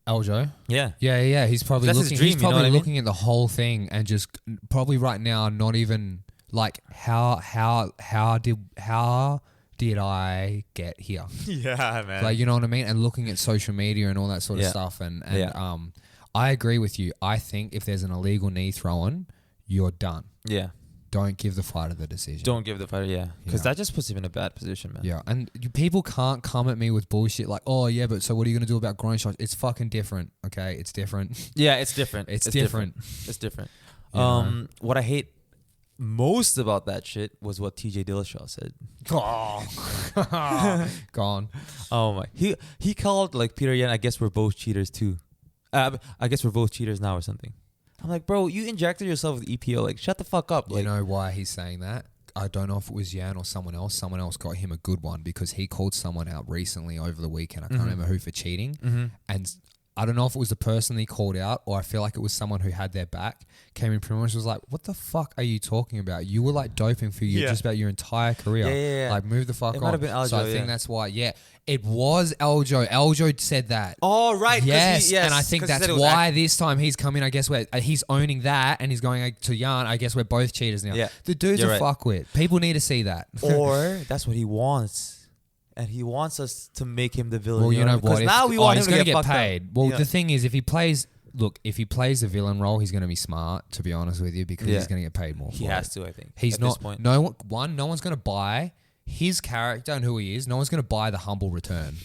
Aljo? Yeah. He's probably That's looking. his dream, He's probably you know what I mean? looking at the whole thing and just probably right now not even like how did I get here? Yeah, man. Like, you know what I mean? And looking at social media and all that sort of stuff. And I agree with you. I think if there's an illegal knee thrown, you're done. Yeah. Don't give the fighter the decision. Don't give the fighter, because that just puts him in a bad position, man. Yeah, and people can't come at me with bullshit like, oh yeah, but so what are you going to do about groin shots? It's fucking different, okay? It's different. Yeah, it's different. It's different. It's different. You What I hate most about that shit was what TJ Dillashaw said. Gone. Oh my. He called like Petr Yan, I guess we're both cheaters too. I guess we're both cheaters now or something. I'm like, bro, you injected yourself with EPO. Like, shut the fuck up. Like, you know why he's saying that? I don't know if it was Yan or someone else. Someone else got him a good one because he called someone out recently over the weekend. I can't remember who for cheating. And I don't know if it was the person he called out or I feel like it was someone who had their back, came in pretty much was like, what the fuck are you talking about? You were like doping for just about your entire career. Yeah. Like, move the fuck It on. might have been Aljo, so I think that's why, it was Aljo. Aljo said that. Oh, right. Yes, and I think that's why this time he's coming, I guess, where he's owning that and he's going to Yan. I guess we're both cheaters now. Yeah. The dude's a fuckwit. People need to see that. Or that's what he wants. And he wants us to make him the villain. Well, you know what? Because now we want him he's to gonna get paid. Up. Well, the thing is, if he plays the villain role, he's going to be smart, to be honest with you, because he's going to get paid more. He has to, I think. He's at not. This point. No one's going to buy his character and who he is. No one's going to buy the humble return.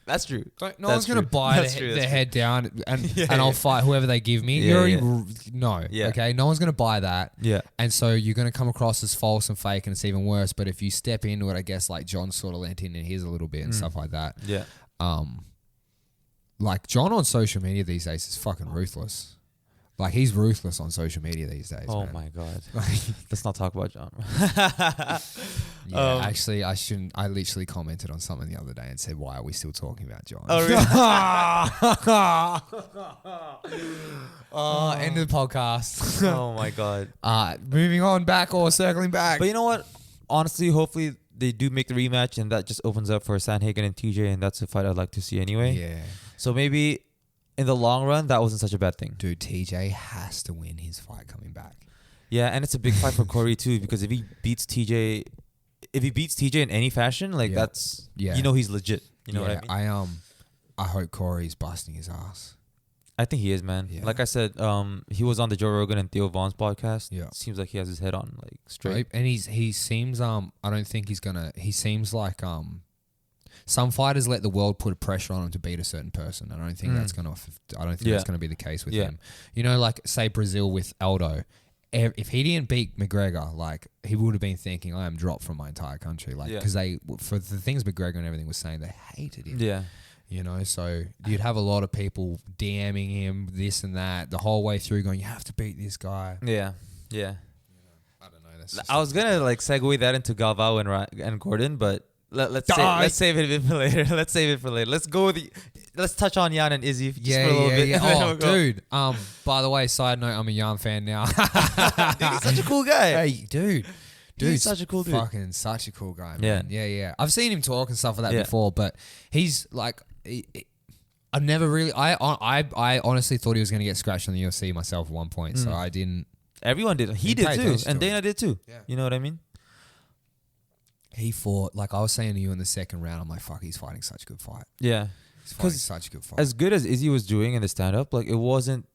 That's true. No one's going to buy their head down and I'll fight whoever they give me. Okay? No one's going to buy that. Yeah. And so you're going to come across as false and fake and it's even worse. But if you step into it, I guess like John sort of lent in his a little bit and stuff like that. Yeah. Like John on social media these days is fucking ruthless. Like, he's ruthless on social media these days. Oh man. my god. Let's not talk about John. Yeah, actually, I shouldn't. I literally commented on something the other day and said, "Why are we still talking about John?" Oh really? End of the podcast. Oh my god. Moving on back or circling back. But you know what? Honestly, hopefully they do make the rematch, and that just opens up for Sandhagen and TJ, and that's a fight I'd like to see anyway. Yeah. So maybe in the long run, that wasn't such a bad thing. Dude, TJ has to win his fight coming back. Yeah, and it's a big fight for Corey too, because if he beats TJ in any fashion, like that's you know he's legit. You know what I mean? I hope Corey's busting his ass. I think he is, man. Yeah. Like I said, he was on the Joe Rogan and Theo Vaughn's podcast. Yeah. Seems like he has his head on like straight. Right? And he seems I don't think he's gonna. He seems like some fighters let the world put pressure on him to beat a certain person. I don't think that's gonna. I don't think that's gonna be the case with him. You know, like say Brazil with Aldo. If he didn't beat McGregor, like he would have been thinking, I am dropped from my entire country, like because they for the things McGregor and everything was saying, they hated him. Yeah. You know, so you'd have a lot of people DMing him this and that the whole way through, going, "You have to beat this guy." Yeah. I don't know. I was gonna like segue that into Galvao and Gordon, but let's save it for later. Let's save it for later. Let's go with let's touch on Jan and Izzy just for a little bit. Yeah. Oh, dude. By the way, side note, I'm a Jan fan now. Dude, he's such a cool guy. Hey, dude. He's such a cool dude. Fucking such a cool guy, man. Yeah. I've seen him talk and stuff like that before, but he's like, I've never really. I honestly thought he was going to get scratched on the UFC myself at one point, so I didn't. Everyone did. He did too, and Dana did too. Yeah. You know what I mean? He fought, like I was saying to you in the second round, I'm like, fuck, he's fighting such a good fight. Yeah. He's fighting such a good fight. As good as Izzy was doing in the stand-up, like it wasn't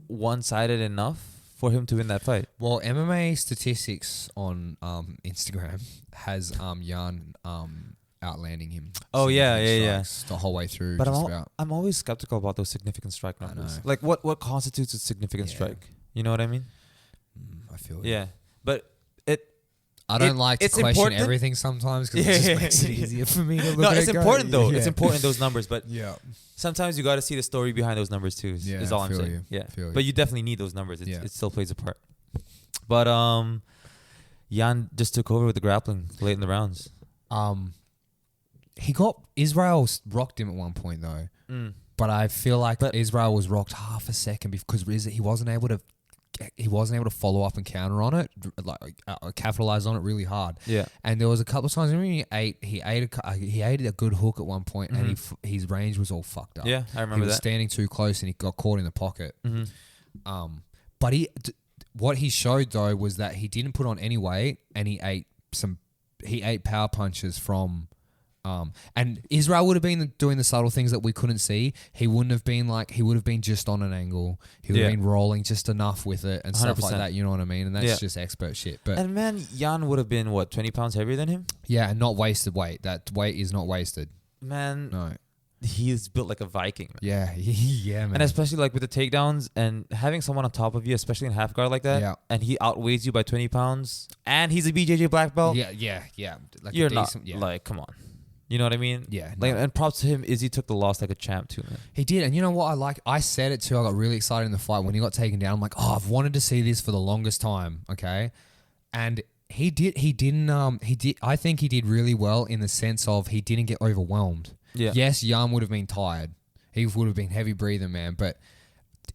one-sided enough for him to win that fight. Well, MMA statistics on Instagram has Jan outlanding him. Oh, yeah. The whole way through. But I'm always skeptical about those significant strike numbers. Like what constitutes a significant strike? You know what I mean? I feel Yeah. But I don't like to question everything sometimes because it just makes it easier for me to look at it. It's important though. It's important, those numbers, but sometimes you got to see the story behind those numbers too. Is all I'm saying. But you definitely need those numbers. It still plays a part. But Jan just took over with the grappling late in the rounds. Israel rocked him at one point though. But I feel like Israel was rocked half a second because he wasn't able to follow up and counter on it, like capitalize on it really hard. Yeah. And there was a couple of times when he ate a good hook at one point, and his range was all fucked up. Yeah, I remember that. He was standing too close and he got caught in the pocket. But what he showed though was that he didn't put on any weight, and he ate power punches from. And Israel would have been doing the subtle things that we couldn't see. He wouldn't have been he would have been just on an angle. He would have been rolling just enough with it and 100%. Stuff like that. You know what I mean? And that's just expert shit. And man, Jan would have been 20 pounds heavier than him? Yeah, and not wasted weight. That weight is not wasted. Man, no. He's built like a Viking. Man. Yeah, yeah, man. And especially like with the takedowns and having someone on top of you, especially in half guard like that, and he outweighs you by 20 pounds, and he's a BJJ black belt. Yeah. Like you're not like, come on. You know what I mean? Yeah. Like, and props to him, Izzy took the loss like a champ too, man. He did. And you know what I said it too. I got really excited in the fight when he got taken down. I'm like, I've wanted to see this for the longest time. Okay. And he didn't, I think he did really well in the sense of he didn't get overwhelmed. Yeah. Yes, Jan would have been tired. He would have been heavy breathing, man. But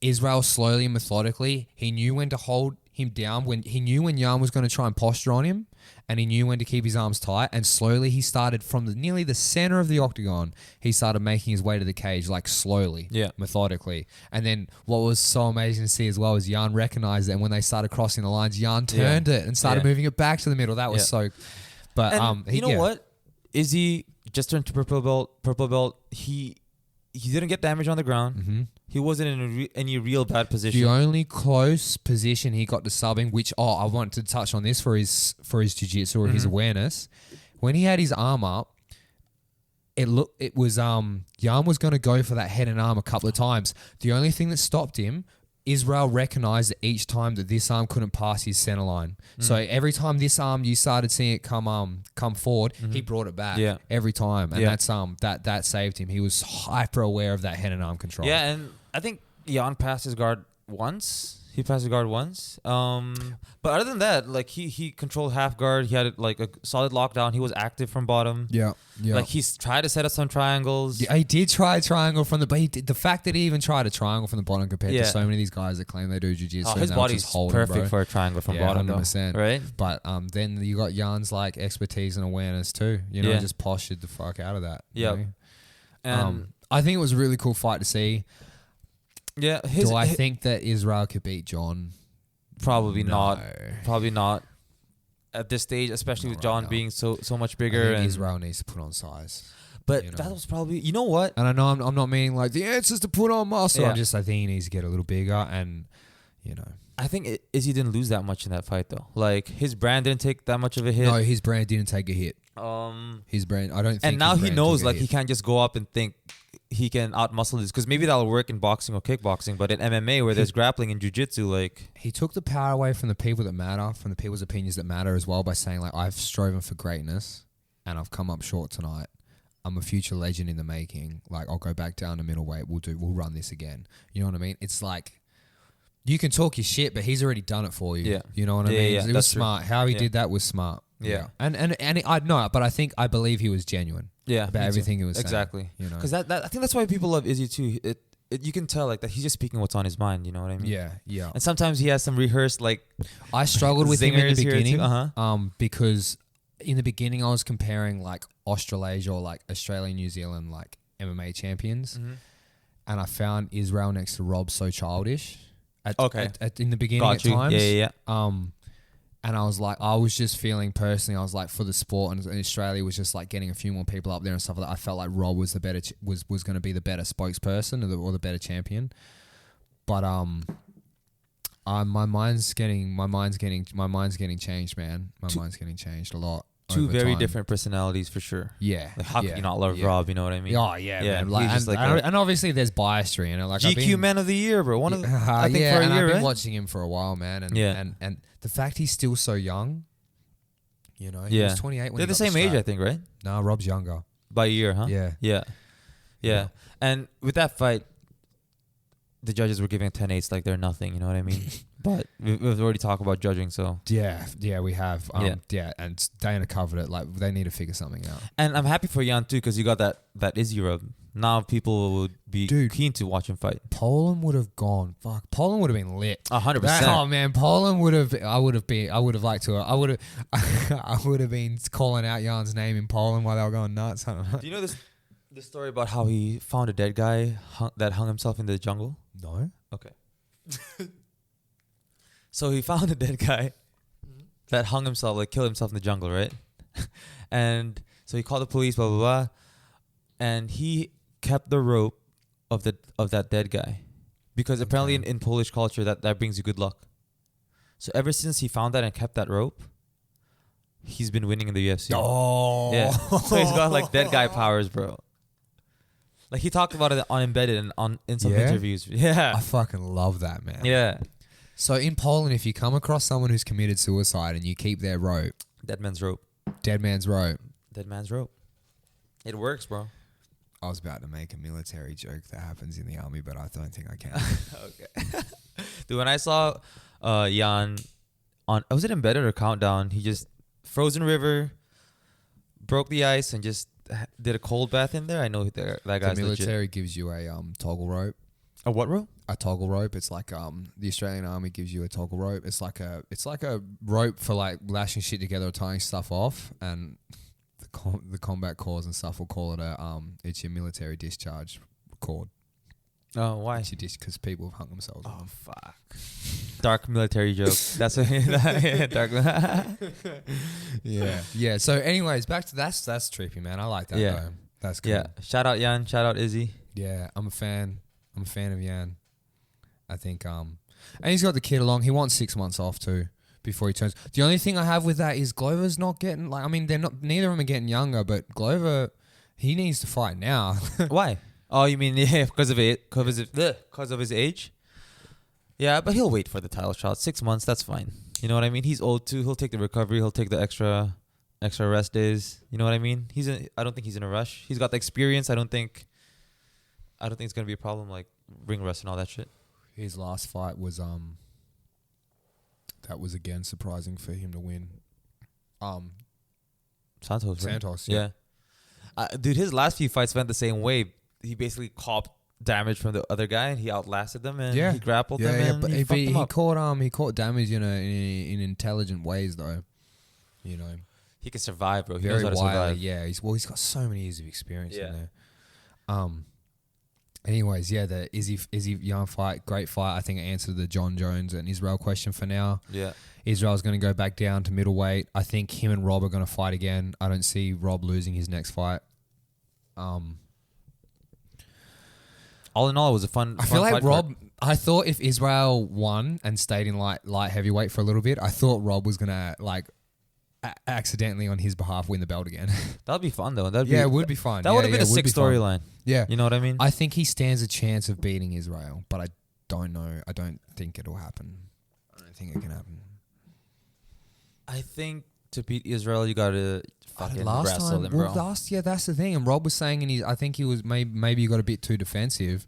Israel slowly and methodically, he knew when to hold him down, when Jan was going to try and posture on him, and he knew when to keep his arms tight, and slowly he started from nearly the center of the octagon, he started making his way to the cage, like slowly, methodically. And then what was so amazing to see as well is Jan recognized it, and when they started crossing the lines, Jan turned it and started moving it back to the middle. That was so... But and you know what? Izzy just turned to purple belt. He didn't get damage on the ground. Mm-hmm. He wasn't in any real bad position. The only close position he got to subbing, which I wanted to touch on this for his jiu-jitsu or his awareness, when he had his arm up, Jan was going to go for that head and arm a couple of times. The only thing that stopped him, Israel recognized that each time that this arm couldn't pass his center line. So every time this arm, you started seeing it come forward, he brought it back every time. And that saved him. He was hyper aware of that head and arm control. Yeah, and I think Jan passed his guard once. He passed the guard once. But other than that, like he controlled half guard. He had like a solid lockdown. He was active from bottom. Yeah. Like he's tried to set up some triangles. Yeah, he did try a triangle from the, but the fact that he even tried a triangle from the bottom compared to so many of these guys that claim they do jiu-jitsu. His body's perfect for a triangle from bottom, 100%. though, right? But then you got Jan's like expertise and awareness too. You know, just postured the fuck out of that. Yeah. And I think it was a really cool fight to see. Yeah. Do I think that Israel could beat John? Probably No. not. Probably not. At this stage, especially with John being so much bigger, I think and Israel needs to put on size. but you know. that was probably, you know what? And I know I'm not meaning like the answer is to put on muscle. Yeah. I think he needs to get a little bigger, and you know. I think Izzy didn't lose that much in that fight though. Like his brand didn't take that much of a hit. No, his brand didn't take a hit. His brand, I don't think. And now his he brand knows took a like hit. he can't just go up and think he can outmuscle this, because maybe that'll work in boxing or kickboxing, but in MMA where there's grappling and jiu-jitsu, like He took the power away from the people that matter, from the people's opinions that matter as well, by saying like, I've striven for greatness and I've come up short tonight. I'm a future legend in the making. Like, I'll go back down to middleweight. We'll run this again. You know what I mean? It's like, you can talk your shit, but he's already done it for you. Yeah. You know what I mean? Yeah, It was that's true. smart. How he Yeah. did that was smart. Yeah. And I know, but I believe he was genuine yeah, about everything he was saying. exactly. You know? Because that I think that's why people love Izzy too. You can tell like that he's just speaking what's on his mind. You know what I mean? Yeah. And sometimes he has some rehearsed like. I struggled with him in zingers the here too, beginning, because in the beginning I was comparing like Australasia or like Australia, New Zealand, like MMA champions, and I found Israel next to Rob so childish. In the beginning Got at you. times, Yeah. and I was just feeling personally, I was like, for the sport, and Australia was just like getting a few more people up there and stuff like that. I felt like Rob was the better, was going to be the better spokesperson or the better champion. But my mind's getting changed, man. My mind's getting changed a lot. Two over very time. different personalities for sure. Yeah. Like how could you not love Rob? You know what I mean? Oh yeah, man. he's Like, just and obviously there's biasry, you know. Like GQ Man of the Year, bro. One of the, I think yeah, for a and year, I've been right? watching him for a while, man. And and the fact he's still so young, you know, he was 28 when they're he the got same age, strap. I think, right? No, Rob's younger. By a year, huh? Yeah. Yeah. And with that fight, the judges were giving 10-8s like they're nothing. You know what I mean? But we've already talked about judging, so Yeah, we have. And Dana covered it. Like, they need to figure something out. and I'm happy for Jan too, because you got that Izzy rub. Now people would be keen to watch him fight. Poland would have gone. Fuck, Poland would have been lit. 100%. Oh man, Poland would have. I would have liked to. I would have been calling out Jan's name in Poland while they were going nuts. I don't know. Do you know this story about how he found a dead guy that hung himself in the jungle? No. Okay. So he found a dead guy that hung himself, like killed himself in the jungle, right? And so he called the police, blah blah blah, and he kept the rope of that dead guy, because apparently in Polish culture that brings you good luck. So ever since he found that and kept that rope, he's been winning in the UFC. Oh. Yeah. So he's got like dead guy powers, bro. Like he talked about it on Embedded and in some interviews. Yeah. I fucking love that, man. Yeah. So in Poland, if you come across someone who's committed suicide and you keep their rope, Dead man's rope. dead man's rope. Dead man's rope. It works, bro. I was about to make a military joke that happens in the army, but I don't think I can. Okay. Dude, when I saw Jan was it Embedded or Countdown? He just frozen river, broke the ice, and just did a cold bath in there. I know that guy's The military legit. gives you a toggle rope. A what rope? A toggle rope. It's like the Australian Army gives you a toggle rope. It's like a rope for like lashing shit together or tying stuff off, and the combat corps and stuff will call it it's your military discharge cord. Oh, why? It's your because people have hung themselves. Oh, fuck. Dark military joke. That's a dark. Yeah. So, anyways, back to that's trippy, man. I like that. Yeah. Though. That's good. Yeah. Shout out Jan. Shout out Izzy. Yeah, I'm a fan of Jan. I think and he's got the kid along. He wants 6 months off too before he turns. The only thing I have with that is Glover's not getting they're not, neither of them are getting younger, but Glover, he needs to fight now. Why? Oh, you mean because of it? Because of his age? Yeah, but he'll wait for the title shot. 6 months, that's fine. You know what I mean? He's old too. He'll take the recovery. He'll take the extra rest days. You know what I mean? I don't think he's in a rush. He's got the experience. I don't think it's gonna be a problem like ring rust and all that shit. His last fight was that was again surprising for him to win. Santos. Right? Santos, Yeah. Dude, his last few fights went the same way. He basically copped damage from the other guy, and he outlasted them, and he grappled them, and but he fucked them up. He caught damage in intelligent ways though. You know, He can survive, bro. He very knows how to wily. survive. Yeah, he's got so many years of experience Yeah. in there. Anyways, yeah, the Izzy Young fight, great fight. I think it answered the John Jones and Israel question for now. Yeah. Israel's going to go back down to middleweight. I think him and Rob are going to fight again. I don't see Rob losing his next fight. All in all, it was a fun. I feel like Rob. I thought if Israel won and stayed in light heavyweight for a little bit, I thought Rob was gonna accidentally on his behalf win the belt again. That'd be fun though. It would be fun. That would have been a sick storyline. Yeah, you know what I mean. I think he stands a chance of beating Israel, but I don't know. I don't think it'll happen. I don't think it can happen. I think to beat Israel, you gotta fucking wrestle them, bro. That's the thing. And Rob was saying I think he was maybe he got a bit too defensive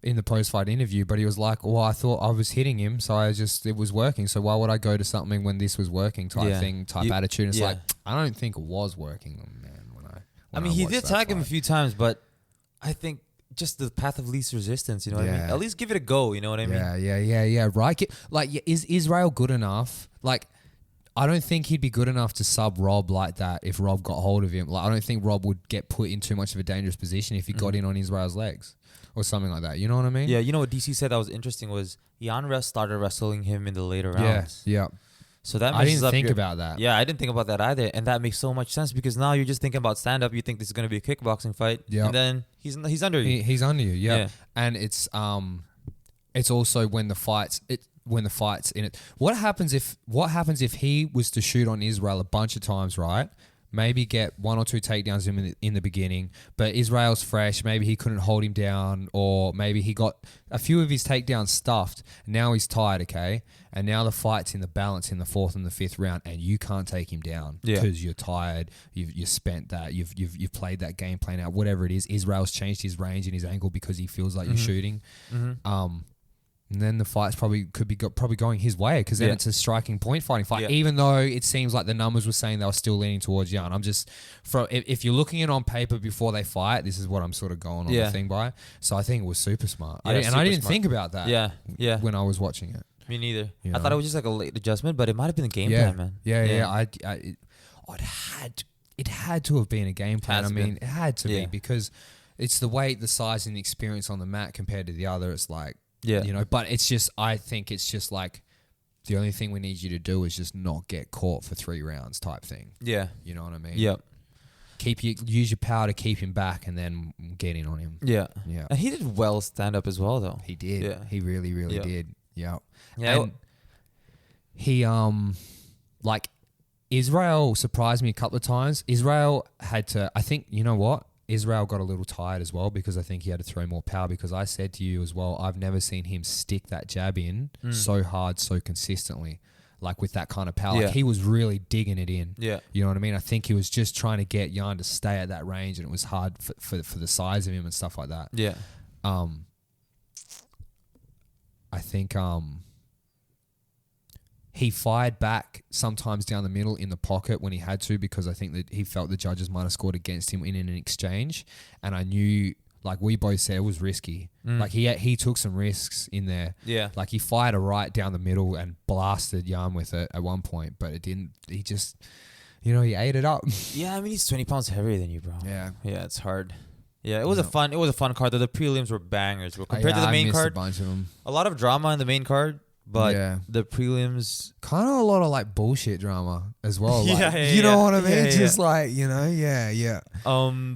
in the post-fight interview, but he was like, well, I thought I was hitting him, so it was working, so why would I go to something when this was working type attitude? And it's like, I don't think it was working, man. I mean, he did tag him a few times, but I think just the path of least resistance, you know what I mean? At least give it a go, you know what I mean? Yeah, right. Is Israel good enough? Like, I don't think he'd be good enough to sub Rob like that if Rob got hold of him. Like, I don't think Rob would get put in too much of a dangerous position if he got in on Israel's legs or something like that. You know what I mean? Yeah, you know what DC said that was interesting was Jan started wrestling him in the later rounds. Yeah. So that I didn't think about that. Yeah, I didn't think about that either, and that makes so much sense because now you're just thinking about stand up. You think this is going to be a kickboxing fight, and then he's under you. He's under you. Yeah, and it's also when the fight's in it. What happens if he was to shoot on Israel a bunch of times, right? Maybe get one or two takedowns in the beginning, but Israel's fresh. Maybe he couldn't hold him down, or maybe he got a few of his takedowns stuffed. Now he's tired, okay? And now the fight's in the balance in the 4th and the 5th round, and you can't take him down because you're tired. You've spent that. You've played that game plan out. Whatever it is, Israel's changed his range and his angle because he feels like you're shooting. And then the fight's could be going his way because then it's a striking point fighting fight. Even though it seems like the numbers were saying they were still leaning towards Jan. I'm just if you're looking at it on paper before they fight, this is what I'm sort of going on the thing by. So I think it was super smart. I didn't think about that. When I was watching it. Me neither. You I thought it was just like a late adjustment, but it might have been a game plan, man. It had to have been a game plan. It had to be because it's the weight, the size, and the experience on the mat compared to the other. It's like. Yeah, you know, but I think it's just like the only thing we need you to do is just not get caught for 3 rounds type thing. Yeah. You know what I mean? Yep. Use your power to keep him back and then get in on him. Yeah. Yeah. And he did well stand up as well though. He did. Yeah. He really, really did. Yeah. Yeah. And he like Israel surprised me a couple of times. Israel had to, I think, you know what? Israel got a little tired as well because I think he had to throw more power because I said to you as well, I've never seen him stick that jab in so hard, so consistently, like with that kind of power. Like he was really digging it in. Yeah. You know what I mean? I think he was just trying to get Jan to stay at that range and it was hard for the size of him and stuff like that. Yeah. I think he fired back sometimes down the middle in the pocket when he had to because I think that he felt the judges might have scored against him in an exchange. And I knew, like we both said, it was risky. Like he took some risks in there. Yeah. Like he fired a right down the middle and blasted Jan with it at one point, but it didn't. He just, he ate it up. Yeah, I mean, he's 20 pounds heavier than you, bro. Yeah. Yeah, it's hard. Yeah, it was a fun card though. The prelims were bangers, bro. Compared to the main card, a bunch of them. A lot of drama in the main card. But the prelims... Kind of a lot of, like, bullshit drama as well. Like, you know what I mean? Just like,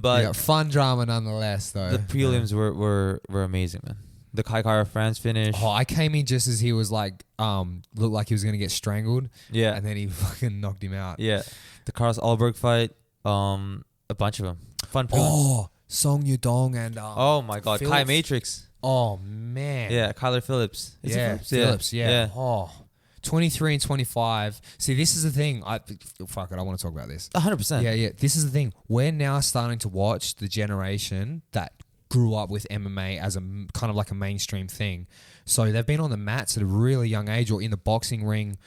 But... fun drama nonetheless, though. The prelims were amazing, man. The Kai Kara France finish. Oh, I came in just as he was, like, looked like he was going to get strangled. Yeah. And then he fucking knocked him out. Yeah. The Carlos Alberg fight. A bunch of them. Fun prelims. Oh, Song Yudong and... oh, my God. Kai Matrix. Oh, man. Yeah, Kyler Phillips. Phillips, yeah. Oh, 23 and 25. See, this is the thing. I want to talk about this. 100%. Yeah. This is the thing. We're now starting to watch the generation that grew up with MMA as a kind of like a mainstream thing. So they've been on the mats at a really young age or in the boxing ring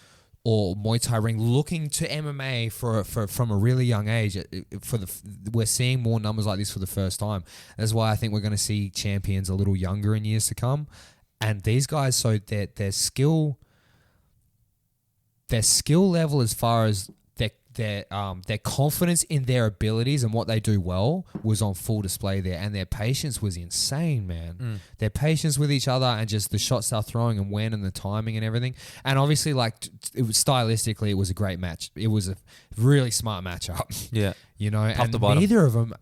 or Muay Thai ring looking to MMA from a really young age. We're seeing more numbers like this for the first time. That's why I think we're going to see champions a little younger in years to come. And these guys, so their skill level as far as their confidence in their abilities and what they do well was on full display there, and their patience was insane, man. Their patience with each other and just the shots they're throwing and when and the timing and everything. And obviously, like, it was stylistically, it was a great match. It was a really smart matchup. Yeah, you know, top and to bottom. neither of them,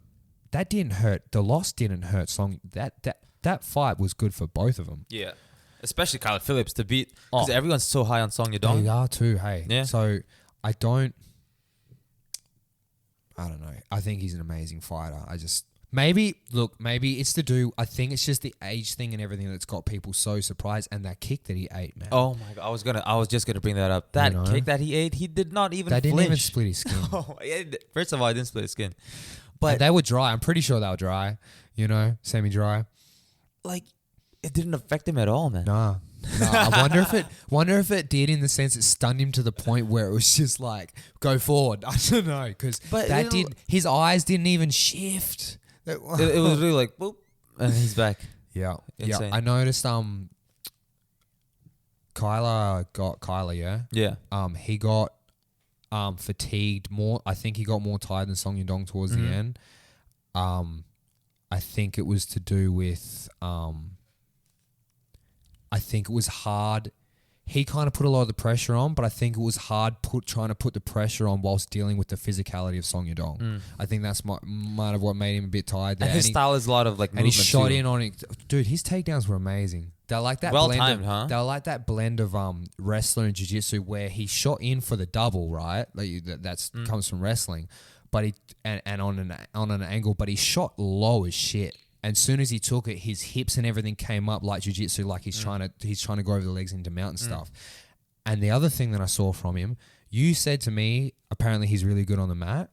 that didn't hurt. The loss didn't hurt. That fight was good for both of them. Yeah, especially Kyle Phillips to beat because everyone's so high on Song Yadong. They are too. Hey, Yeah. So I don't know. I think he's an amazing fighter. Maybe it's to do, I think it's just the age thing and everything that's got people so surprised, and that kick that he ate, man. Oh my god, I was just gonna bring that up. That kick that he ate, he did not even That flinch. didn't even split his skin. First of all, I didn't split his skin, but they were dry. I'm pretty sure they were dry, you know, semi-dry. like it didn't affect him at all, man. Nah. I wonder if it did, in the sense it stunned him to the point where it was just like, go forward. I don't know, because his eyes didn't even shift. It was really like boop, and he's back. Yeah. Insane. Yeah. I noticed Kyler, yeah. Yeah. He got fatigued more. I think he got more tired than Song Yadong towards the end. I think it was to do with I think it was hard. He kind of put a lot of the pressure on, but I think it was hard trying to put the pressure on whilst dealing with the physicality of Song Yadong. I think that's might have what made him a bit tired there. And his style is a lot of like movement. And he shot too. in on it. Dude, his takedowns were amazing. They're like that well-timed, huh? They're like that blend of wrestler and jiu-jitsu where he shot in for the double, right? Like that's comes from wrestling. But he and on an angle, but he shot low as shit. And soon as he took it, his hips and everything came up like jiu-jitsu, like he's trying to go over the legs into mountain stuff. And the other thing that I saw from him, you said to me, apparently he's really good on the mat.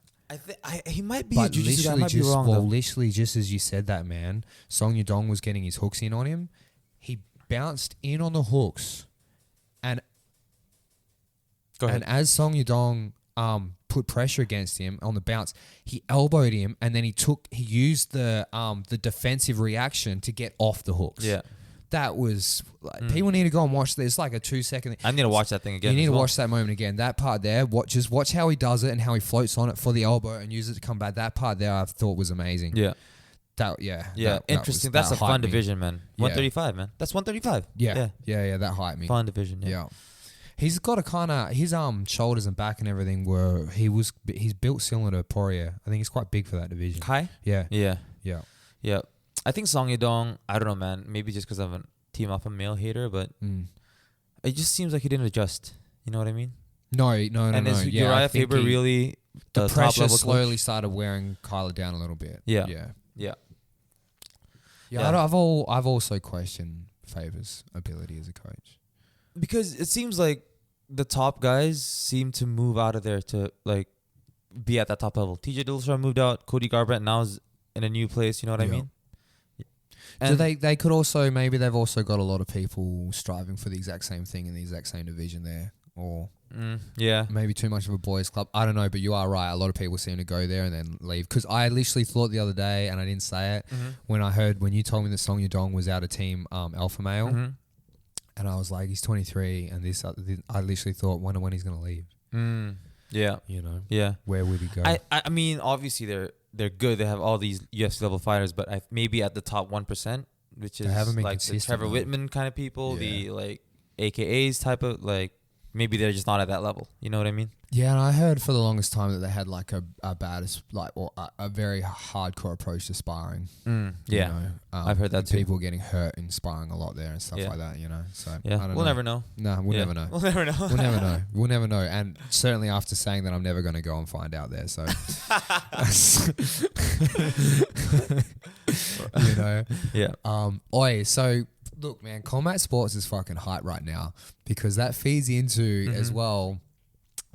He might be a jiu-jitsu guy. I might be wrong, well, though. literally just as you said that, man, Song Yadong was getting his hooks in on him. He bounced in on the hooks, and as Song Yadong put pressure against him on the bounce, he elbowed him, and then he used the defensive reaction to get off the hooks. Yeah. That was like, people need to go and watch this. It's like a 2-second thing. I need to watch that thing again. You need to watch that moment again. That part there, just watch how he does it and how he floats on it for the elbow and uses it to come back. That part there I thought was amazing. Yeah. Interesting. That's a fun division, man. 135, man. That's 135. Yeah. That hyped me. Fun division, yeah. He's got a kind of, his shoulders and back and everything he's built similar to Poirier. I think he's quite big for that division. Kai? Yeah. Yeah. I think Song Yadong, I don't know, man. Maybe just because I'm a Team Alpha male hater, but it just seems like he didn't adjust. You know what I mean? No. And is Uriah Faber really the top pressure level slowly coach? Started wearing Kyler down a little bit. Yeah. I've also questioned Faber's ability as a coach. Because it seems like the top guys seem to move out of there to like be at that top level. TJ Dillashaw moved out. Cody Garbrandt now is in a new place. You know what I mean? So they could also, maybe they've also got a lot of people striving for the exact same thing in the exact same division there, or maybe too much of a boys' club. I don't know, but you are right. A lot of people seem to go there and then leave. Because I literally thought the other day, and I didn't say it, when you told me that Song Yadong was out of Team Alpha Male, and I was like, he's 23, and I literally thought, wonder when he's going to leave. Yeah. You know? Yeah. Where would he go? I mean, obviously they're good. They have all these UFC level fighters, but maybe at the top 1%, which is like the Trevor Whitman kind of people, the like AKAs type of like, maybe they're just not at that level. You know what I mean? Yeah, and I heard for the longest time that they had like a very hardcore approach to sparring. Yeah, you know? I've heard that too. People getting hurt in sparring a lot there and stuff like that. You know, so I don't know. We'll never know. No, we'll never know. We'll never know. We'll never know. We'll never know. And certainly after saying that, I'm never going to go and find out there. So, you know, yeah. So. Look, man, combat sports is fucking hype right now because that feeds into as well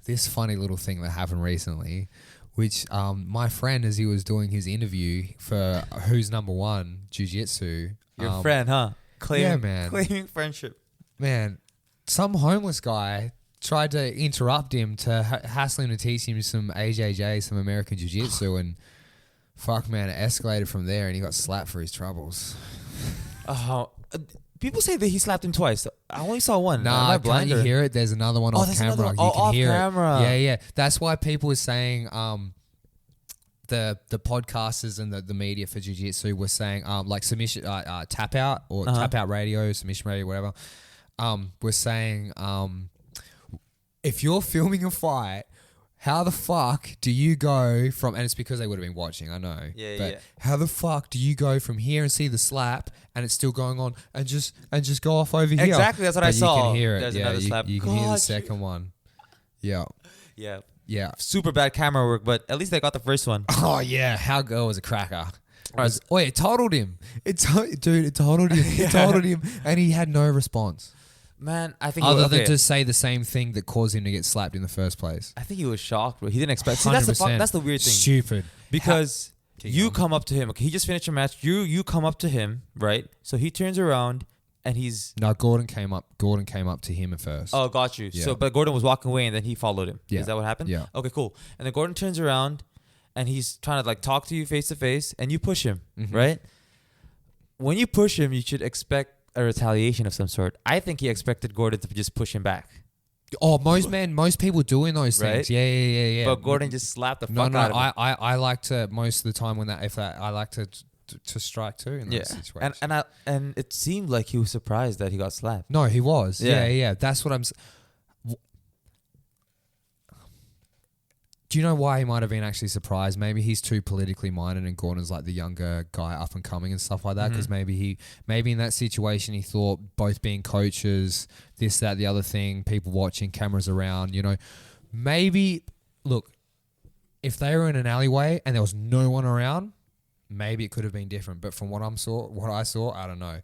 this funny little thing that happened recently which my friend, as he was doing his interview for Who's Number One Jiu Jitsu. Your friend, huh? Yeah, man. Claiming friendship. Man, some homeless guy tried to interrupt him to hassle him to teach him some AJJ, some American Jiu Jitsu, and fuck, man, it escalated from there, and he got slapped for his troubles. People say that he slapped him twice. I only saw one. Nah, can't you hear it? There's another one off camera. You can off hear camera. it. Yeah. That's why people were saying the podcasters and the media for jiu-jitsu were saying like submission tap out or tap out radio, submission radio, whatever. Were saying if you're filming a fight, how the fuck do you go from, and it's because they would have been watching, I know. But how the fuck do you go from here and see the slap and it's still going on and just go off over here? Exactly, that's what I saw. You can hear it. There's another slap. You can hear the second one. Yeah. Yeah. Super bad camera work, but at least they got the first one. Oh yeah, how girl was a cracker. It totaled him. It totaled him. It totaled him, and he had no response. Man, I think other than to say the same thing that caused him to get slapped in the first place. I think he was shocked, bro. He didn't expect. 100%. That's the weird thing. Stupid. Because you come up to him. Okay, he just finished your match. You come up to him, right? So he turns around and he's Gordon came up to him at first. Oh, got you. Yeah. So, but Gordon was walking away and then he followed him. Yeah. Is that what happened? Yeah. Okay, cool. And then Gordon turns around and he's trying to like talk to you face to face, and you push him, right? When you push him, you should expect a retaliation of some sort. I think he expected Gordon to just push him back. Oh, most people doing those things. Right? Yeah. But Gordon just slapped the fuck out of him. I like to most of the time I like to strike too in those situations. And it seemed like he was surprised that he got slapped. No, he was. Yeah. Yeah. That's what I'm. Do you know why he might have been actually surprised? Maybe he's too politically minded and Gordon's like the younger guy up and coming and stuff like that. Because maybe in that situation he thought both being coaches, this, that, the other thing, people watching, cameras around, maybe, look, if they were in an alleyway and there was no one around, maybe it could have been different. But from what I saw, I don't know.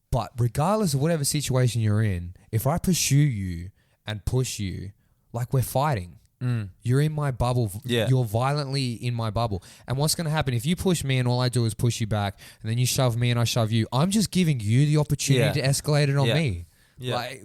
But regardless of whatever situation you're in, if I pursue you and push you, like we're fighting. You're in my bubble. Yeah. You're violently in my bubble. And what's going to happen if you push me and all I do is push you back and then you shove me and I shove you? I'm just giving you the opportunity to escalate it on me. Yeah. Like,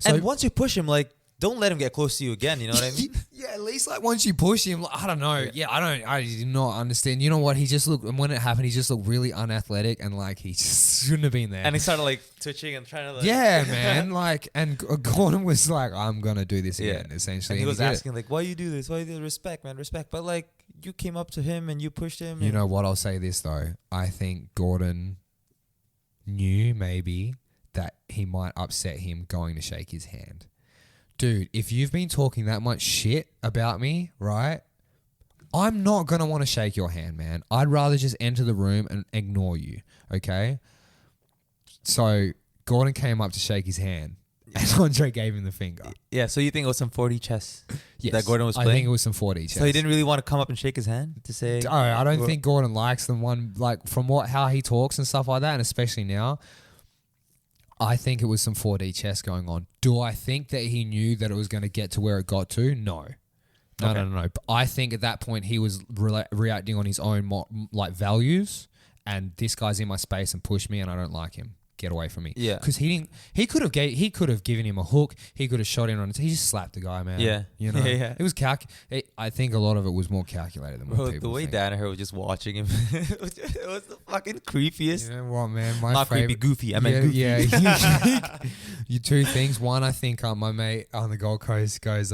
and once you push him, like, don't let him get close to you again. You know what I mean? Yeah, at least like once you push him, like, I don't know. Yeah, I did not understand. You know what? He just looked, and when it happened, he just looked really unathletic and like he just shouldn't have been there. And he started like twitching and trying to like. Yeah, man. Like, and Gordon was like, I'm going to do this again, essentially. And he was asking like, why you do this? Why you do this? Respect, man, respect. But like, you came up to him and you pushed him. You know what? I'll say this though. I think Gordon knew maybe that he might upset him going to shake his hand. Dude, if you've been talking that much shit about me, right, I'm not going to want to shake your hand, man. I'd rather just enter the room and ignore you, okay? So Gordon came up to shake his hand and Andre gave him the finger. Yeah, so you think it was some 4D chess that Gordon was I playing? think it was some 4D chess. So he didn't really want to come up and shake his hand to say... Oh, I don't think Gordon likes them. From how he talks and stuff like that, and especially now... I think it was some 4D chess going on. Do I think that he knew that it was going to get to where it got to? No. No. But I think at that point he was reacting on his own values, and this guy's in my space and pushed me, and I don't like him. Get away from me. Yeah. Because he could have given him a hook. He could have shot him on it. He just slapped the guy, man. Yeah. You know. It was I think a lot of it was more calculated than what people think. The way Danaher was just watching him, it was the fucking creepiest. You know what, man? Not creepy, goofy. I meant goofy. Yeah. You two things. One, I think my mate on the Gold Coast goes,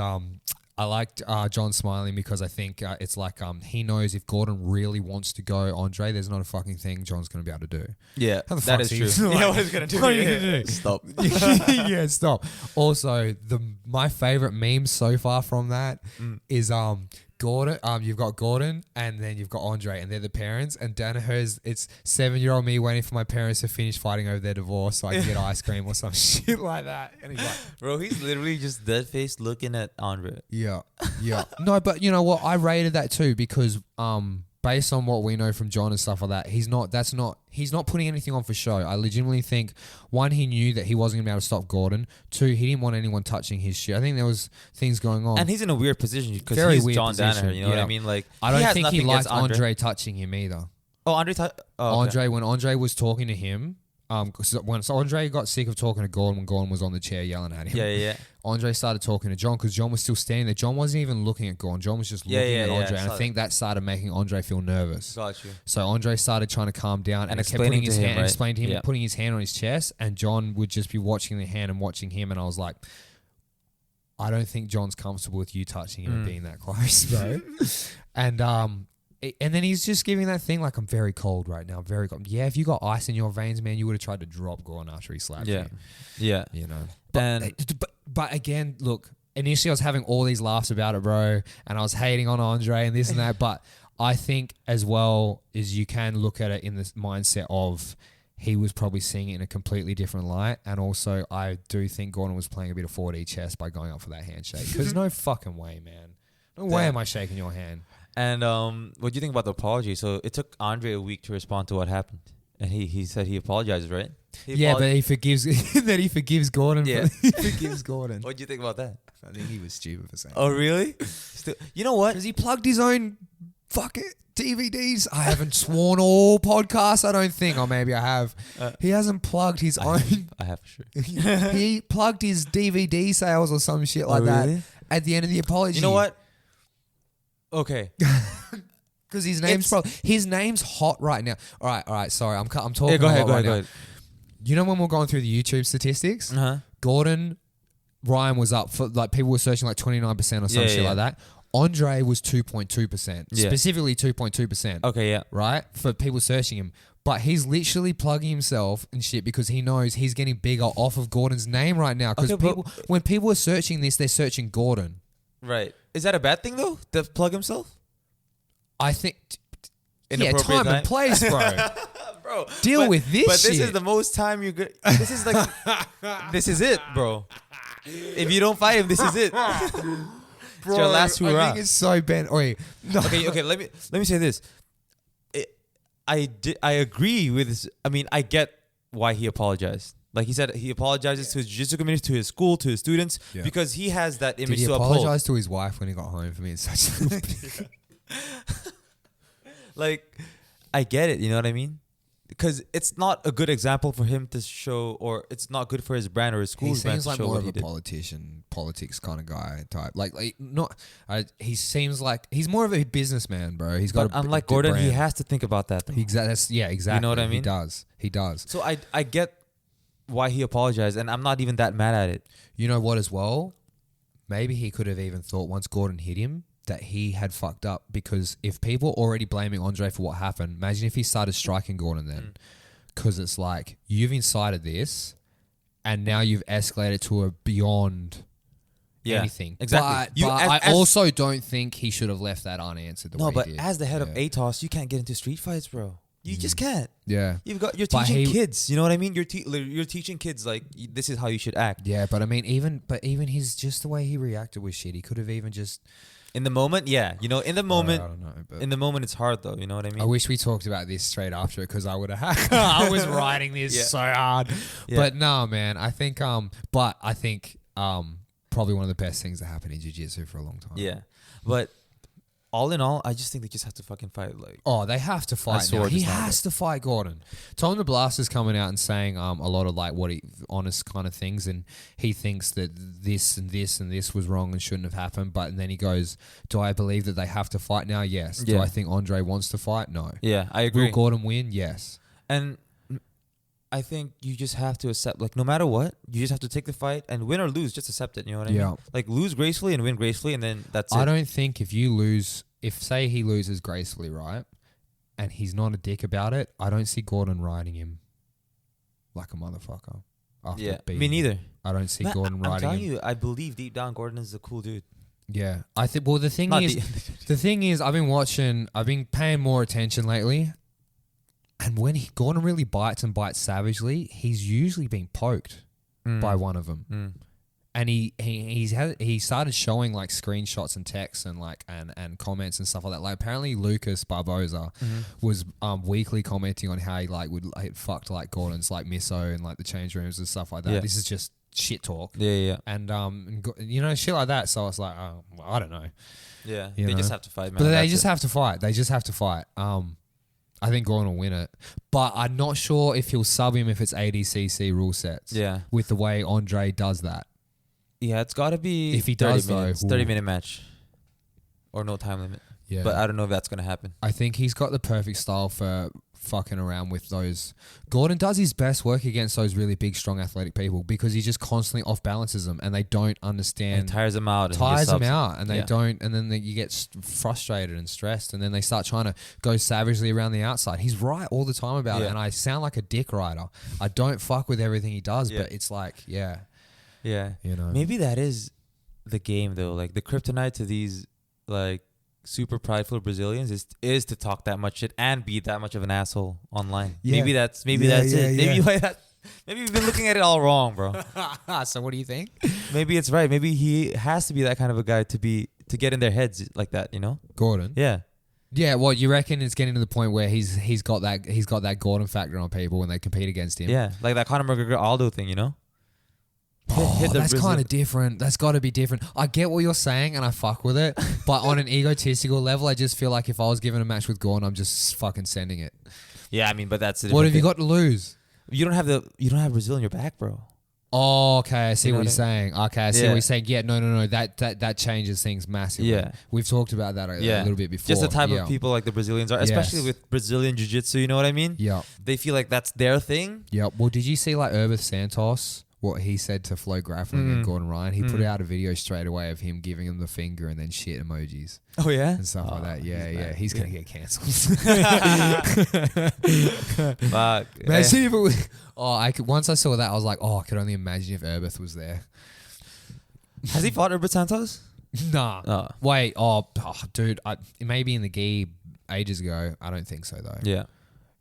I liked John smiling because I think it's like he knows if Gordon really wants to go Andre, there's not a fucking thing John's going to be able to do. Yeah, that is true. Like, what he's going to do. What are you going to do? Stop. Yeah, stop. Also, my favorite meme so far from that is Gordon. You've got Gordon and then you've got Andre, and they're the parents. And Danaher's, it's 7-year-old me waiting for my parents to finish fighting over their divorce so I can get ice cream or some shit like that. And he's like, bro, he's literally just dead faced looking at Andre. Yeah. No, but you know what? I rated that too because based on what we know from John and stuff like that, he's not putting anything on for show. I legitimately think, one, he knew that he wasn't going to be able to stop Gordon. Two, he didn't want anyone touching his shit. I think there was things going on. And he's in a weird position because Very he's weird John position, Danaher. You know what I mean? Like, I don't has think he nothing liked against Andre touching him either. Oh, Andre. Okay. When Andre was talking to him, when Andre got sick of talking to Gordon when Gordon was on the chair yelling at him. Yeah. Andre started talking to John because John was still standing there. John wasn't even looking at Gordon. John was just looking at Andre. And I think that started making Andre feel nervous. Got you. So Andre started trying to calm down and kept explaining putting his to him, hand, right? explained to him, Yeah. putting his hand on his chest, and John would just be watching the hand and watching him. And I was like, I don't think John's comfortable with you touching him and being that close, bro. And then he's just giving that thing like, I'm very cold right now, very cold. Yeah, if you got ice in your veins, man, you would have tried to drop Gordon after he slapped you. Yeah. You know. And But again, look, initially I was having all these laughs about it, bro, and I was hating on Andre and this and that. But I think as well is you can look at it in this mindset of he was probably seeing it in a completely different light. And also I do think Gordon was playing a bit of 4D chess by going up for that handshake. Because no fucking way, man. No way am I shaking your hand. And what do you think about the apology? So it took Andre a week to respond to what happened, and he said he apologized, right? But he forgives he forgives Gordon. Yeah. He forgives Gordon. What do you think about that? I think he was stupid for saying. Oh, really? You know what? Because he plugged his own fucking DVDs. I haven't sworn all podcasts. I don't think, or maybe I have. He hasn't plugged his own. I have for sure. He plugged his DVD sales or some shit like really? that at the end of the apology. You know what? Okay. Because his name's hot right now. All right. Sorry, I'm talking. Yeah, go a lot ahead. now. You know when we're going through the YouTube statistics, Gordon Ryan was up for like people were searching like 29% or some shit like that. Andre was 2.2%, specifically 2.2%. Okay, yeah. Right for people searching him. But he's literally plugging himself and shit because he knows he's getting bigger off of Gordon's name right now. Because when people are searching this, they're searching Gordon. Right. Is that a bad thing though? To plug himself? I think. Inappropriate time and place, bro. Bro, Deal with this. But shit. this is the most time you get. This is like. This is it, bro. If you don't fight him, this is it. Bro, It's your last hurrah. I think it's so bent. Wait, no. Okay. Let me say this. I agree with this. I mean, I get why he apologized. Like he said, he apologizes to his jiu-jitsu community, to his school, to his students, because he has that image Did he to uphold. apologize to his wife when he got home for me? It's such. Like, I get it. You know what I mean? Because it's not a good example for him to show, or it's not good for his brand or his He school's brand seems to like show more what of he a did. politician, politics kind of guy type. He seems like he's more of a businessman, bro. He's got. But unlike Gordon, he has to think about that. Though. Exactly. You know what I mean? He does. So I get why he apologized, and I'm not even that mad at it. You know what? As well, maybe he could have even thought once Gordon hit him that he had fucked up, because if people are already blaming Andre for what happened, imagine if he started striking Gordon then. Because it's like, you've incited this, and now you've escalated to a beyond anything. Exactly. But I also don't think he should have left that unanswered the way he did. As the head of ATOS, you can't get into street fights, bro. You just can't. Yeah. You're teaching kids. You know what I mean? You're teaching kids, like, this is how you should act. Yeah, but I mean, even his, just the way he reacted was shit. He could have even just... In the moment, yeah. You know, in the moment... I don't know, but in the moment, it's hard, though. You know what I mean? I wish we talked about this straight after it, because I would have... I was writing this so hard. Yeah. But no, man. I think... probably one of the best things that happened in Jiu-Jitsu for a long time. Yeah. But all in all, I just think they just have to fucking fight. Like, they have to fight now. He has to fight Gordon. Tom the Blaster's coming out and saying a lot of like honest kind of things, and he thinks that this and this and this was wrong and shouldn't have happened. But then he goes, "Do I believe that they have to fight now? Yes. Yeah. Do I think Andre wants to fight? No. Yeah, I agree. Will Gordon win? Yes. And I think you just have to accept, like, no matter what, you just have to take the fight, and win or lose, just accept it. You know what I mean? Like, lose gracefully and win gracefully, and then that's it. I don't think if you lose, say he loses gracefully, right, and he's not a dick about it, I don't see Gordon riding him like a motherfucker. Yeah, me neither. I don't see Gordon riding him. I'm telling you, I believe deep down Gordon is a cool dude. Yeah, I think. Well, the thing is, I've been paying more attention lately. And when Gordon really bites savagely, he's usually been poked by one of them. And he started showing like screenshots and texts and like and comments and stuff like that. Like apparently Lucas Barboza was weekly commenting on how he like would like, fucked like Gordon's like miso and like the change rooms and stuff like that. Yeah. This is just shit talk. Yeah. And you know, shit like that. So I was like, oh, well, I don't know. Yeah. You They know? just have to fight, man. But they That's just it. have to fight. They just have to fight. I think Gordon will win it. But I'm not sure if he'll sub him if it's ADCC rule sets. Yeah. With the way Andre does that. Yeah, it's got to be If he 30 does, though, minutes, ooh. 30-minute match. Or no time limit. Yeah. But I don't know if that's going to happen. I think he's got the perfect style for fucking around with those. Gordon does his best work against those really big, strong, athletic people because he just constantly off balances them and they don't understand. And tires them out. Tires them out and they Yeah. don't. And then you get frustrated and stressed and then they start trying to go savagely around the outside. He's right all the time about it. And I sound like a dick rider. I don't fuck with everything he does, but it's like, Yeah. you know. Maybe that is the game, though. Like, the kryptonite to these, like, super prideful Brazilians is to talk that much shit and be that much of an asshole online. Yeah. Maybe that's it. Maybe we've been looking at it all wrong, bro. So what do you think? Maybe it's right. Maybe he has to be that kind of a guy to get in their heads like that, you know? Gordon? Yeah. Yeah, well, you reckon it's getting to the point where he's got that Gordon factor on people when they compete against him? Yeah. Like that Conor McGregor Aldo thing, you know? That's kind of different. That's got to be different. I get what you're saying and I fuck with it, but on an egotistical level, I just feel like if I was given a match with Gordon, I'm just fucking sending it. Yeah, I mean, but that's What have you got to lose? You don't have Brazil in your back, bro. Oh, okay. I see You know what you're what saying. Okay, I see what you're saying. Yeah, no. That changes things massively. Yeah. We've talked about that a little bit before. Just the type of people like the Brazilians are, especially with Brazilian Jiu Jitsu, you know what I mean? Yeah. They feel like that's their thing. Yeah. Well, did you see like Herbert Santos? What he said to Flo Grappling and Gordon Ryan? He put out a video straight away of him giving him the finger and then shit emojis Oh, yeah? and stuff like that. Yeah. He's going to get cancelled. Fuck. Imagine if it was... once I saw that, I was like, I could only imagine if Herbert was there. Has he fought Herbert Santos? Nah. Oh. Wait. Dude. Maybe in the gi ages ago. I don't think so, though. Yeah.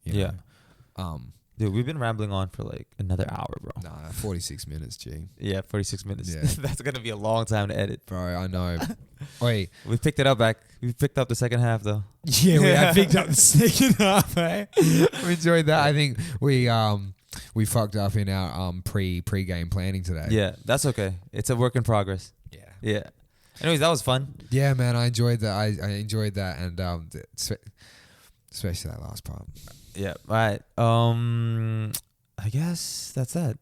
You know? Dude, we've been rambling on for like another hour, bro. Nah, 46 minutes, G. Yeah, 46 minutes. Yeah. That's going to be a long time to edit. Bro, I know. Wait. We picked it up back. We picked up the second half, though. Yeah, I picked up the second half, eh? We enjoyed that. I think we fucked up in our pre-game planning today. Yeah, that's okay. It's a work in progress. Yeah. Anyways, that was fun. Yeah, man, I enjoyed that. I enjoyed that, and especially that last part. Yeah. All right. I guess that's that.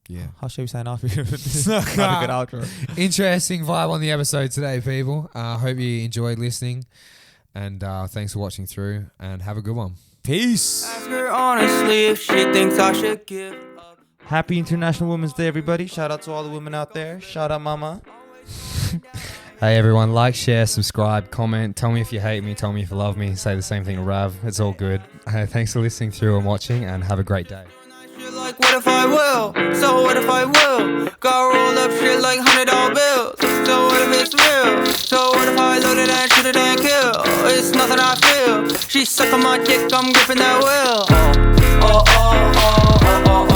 Yeah. How should we sign off here? This is not a good outro. Interesting vibe on the episode today, people. Hope you enjoyed listening, and thanks for watching through. And have a good one. Peace. Ask her honestly if she thinks I should give up. Happy International Women's Day, everybody. Shout out to all the women out there. Shout out, mama. Hey everyone, like, share, subscribe, comment. Tell me if you hate me. Tell me if you love me. Say the same thing to Rav. It's all good. Thanks for listening through and watching, and have a great day. Shit like what if I will? So what if I will? Gotta roll up shit like $100 bills. So what if it's real? So what if I load it and shoot it and kill? It's nothing I feel. She suck on my dick, I'm gripping that will. Oh.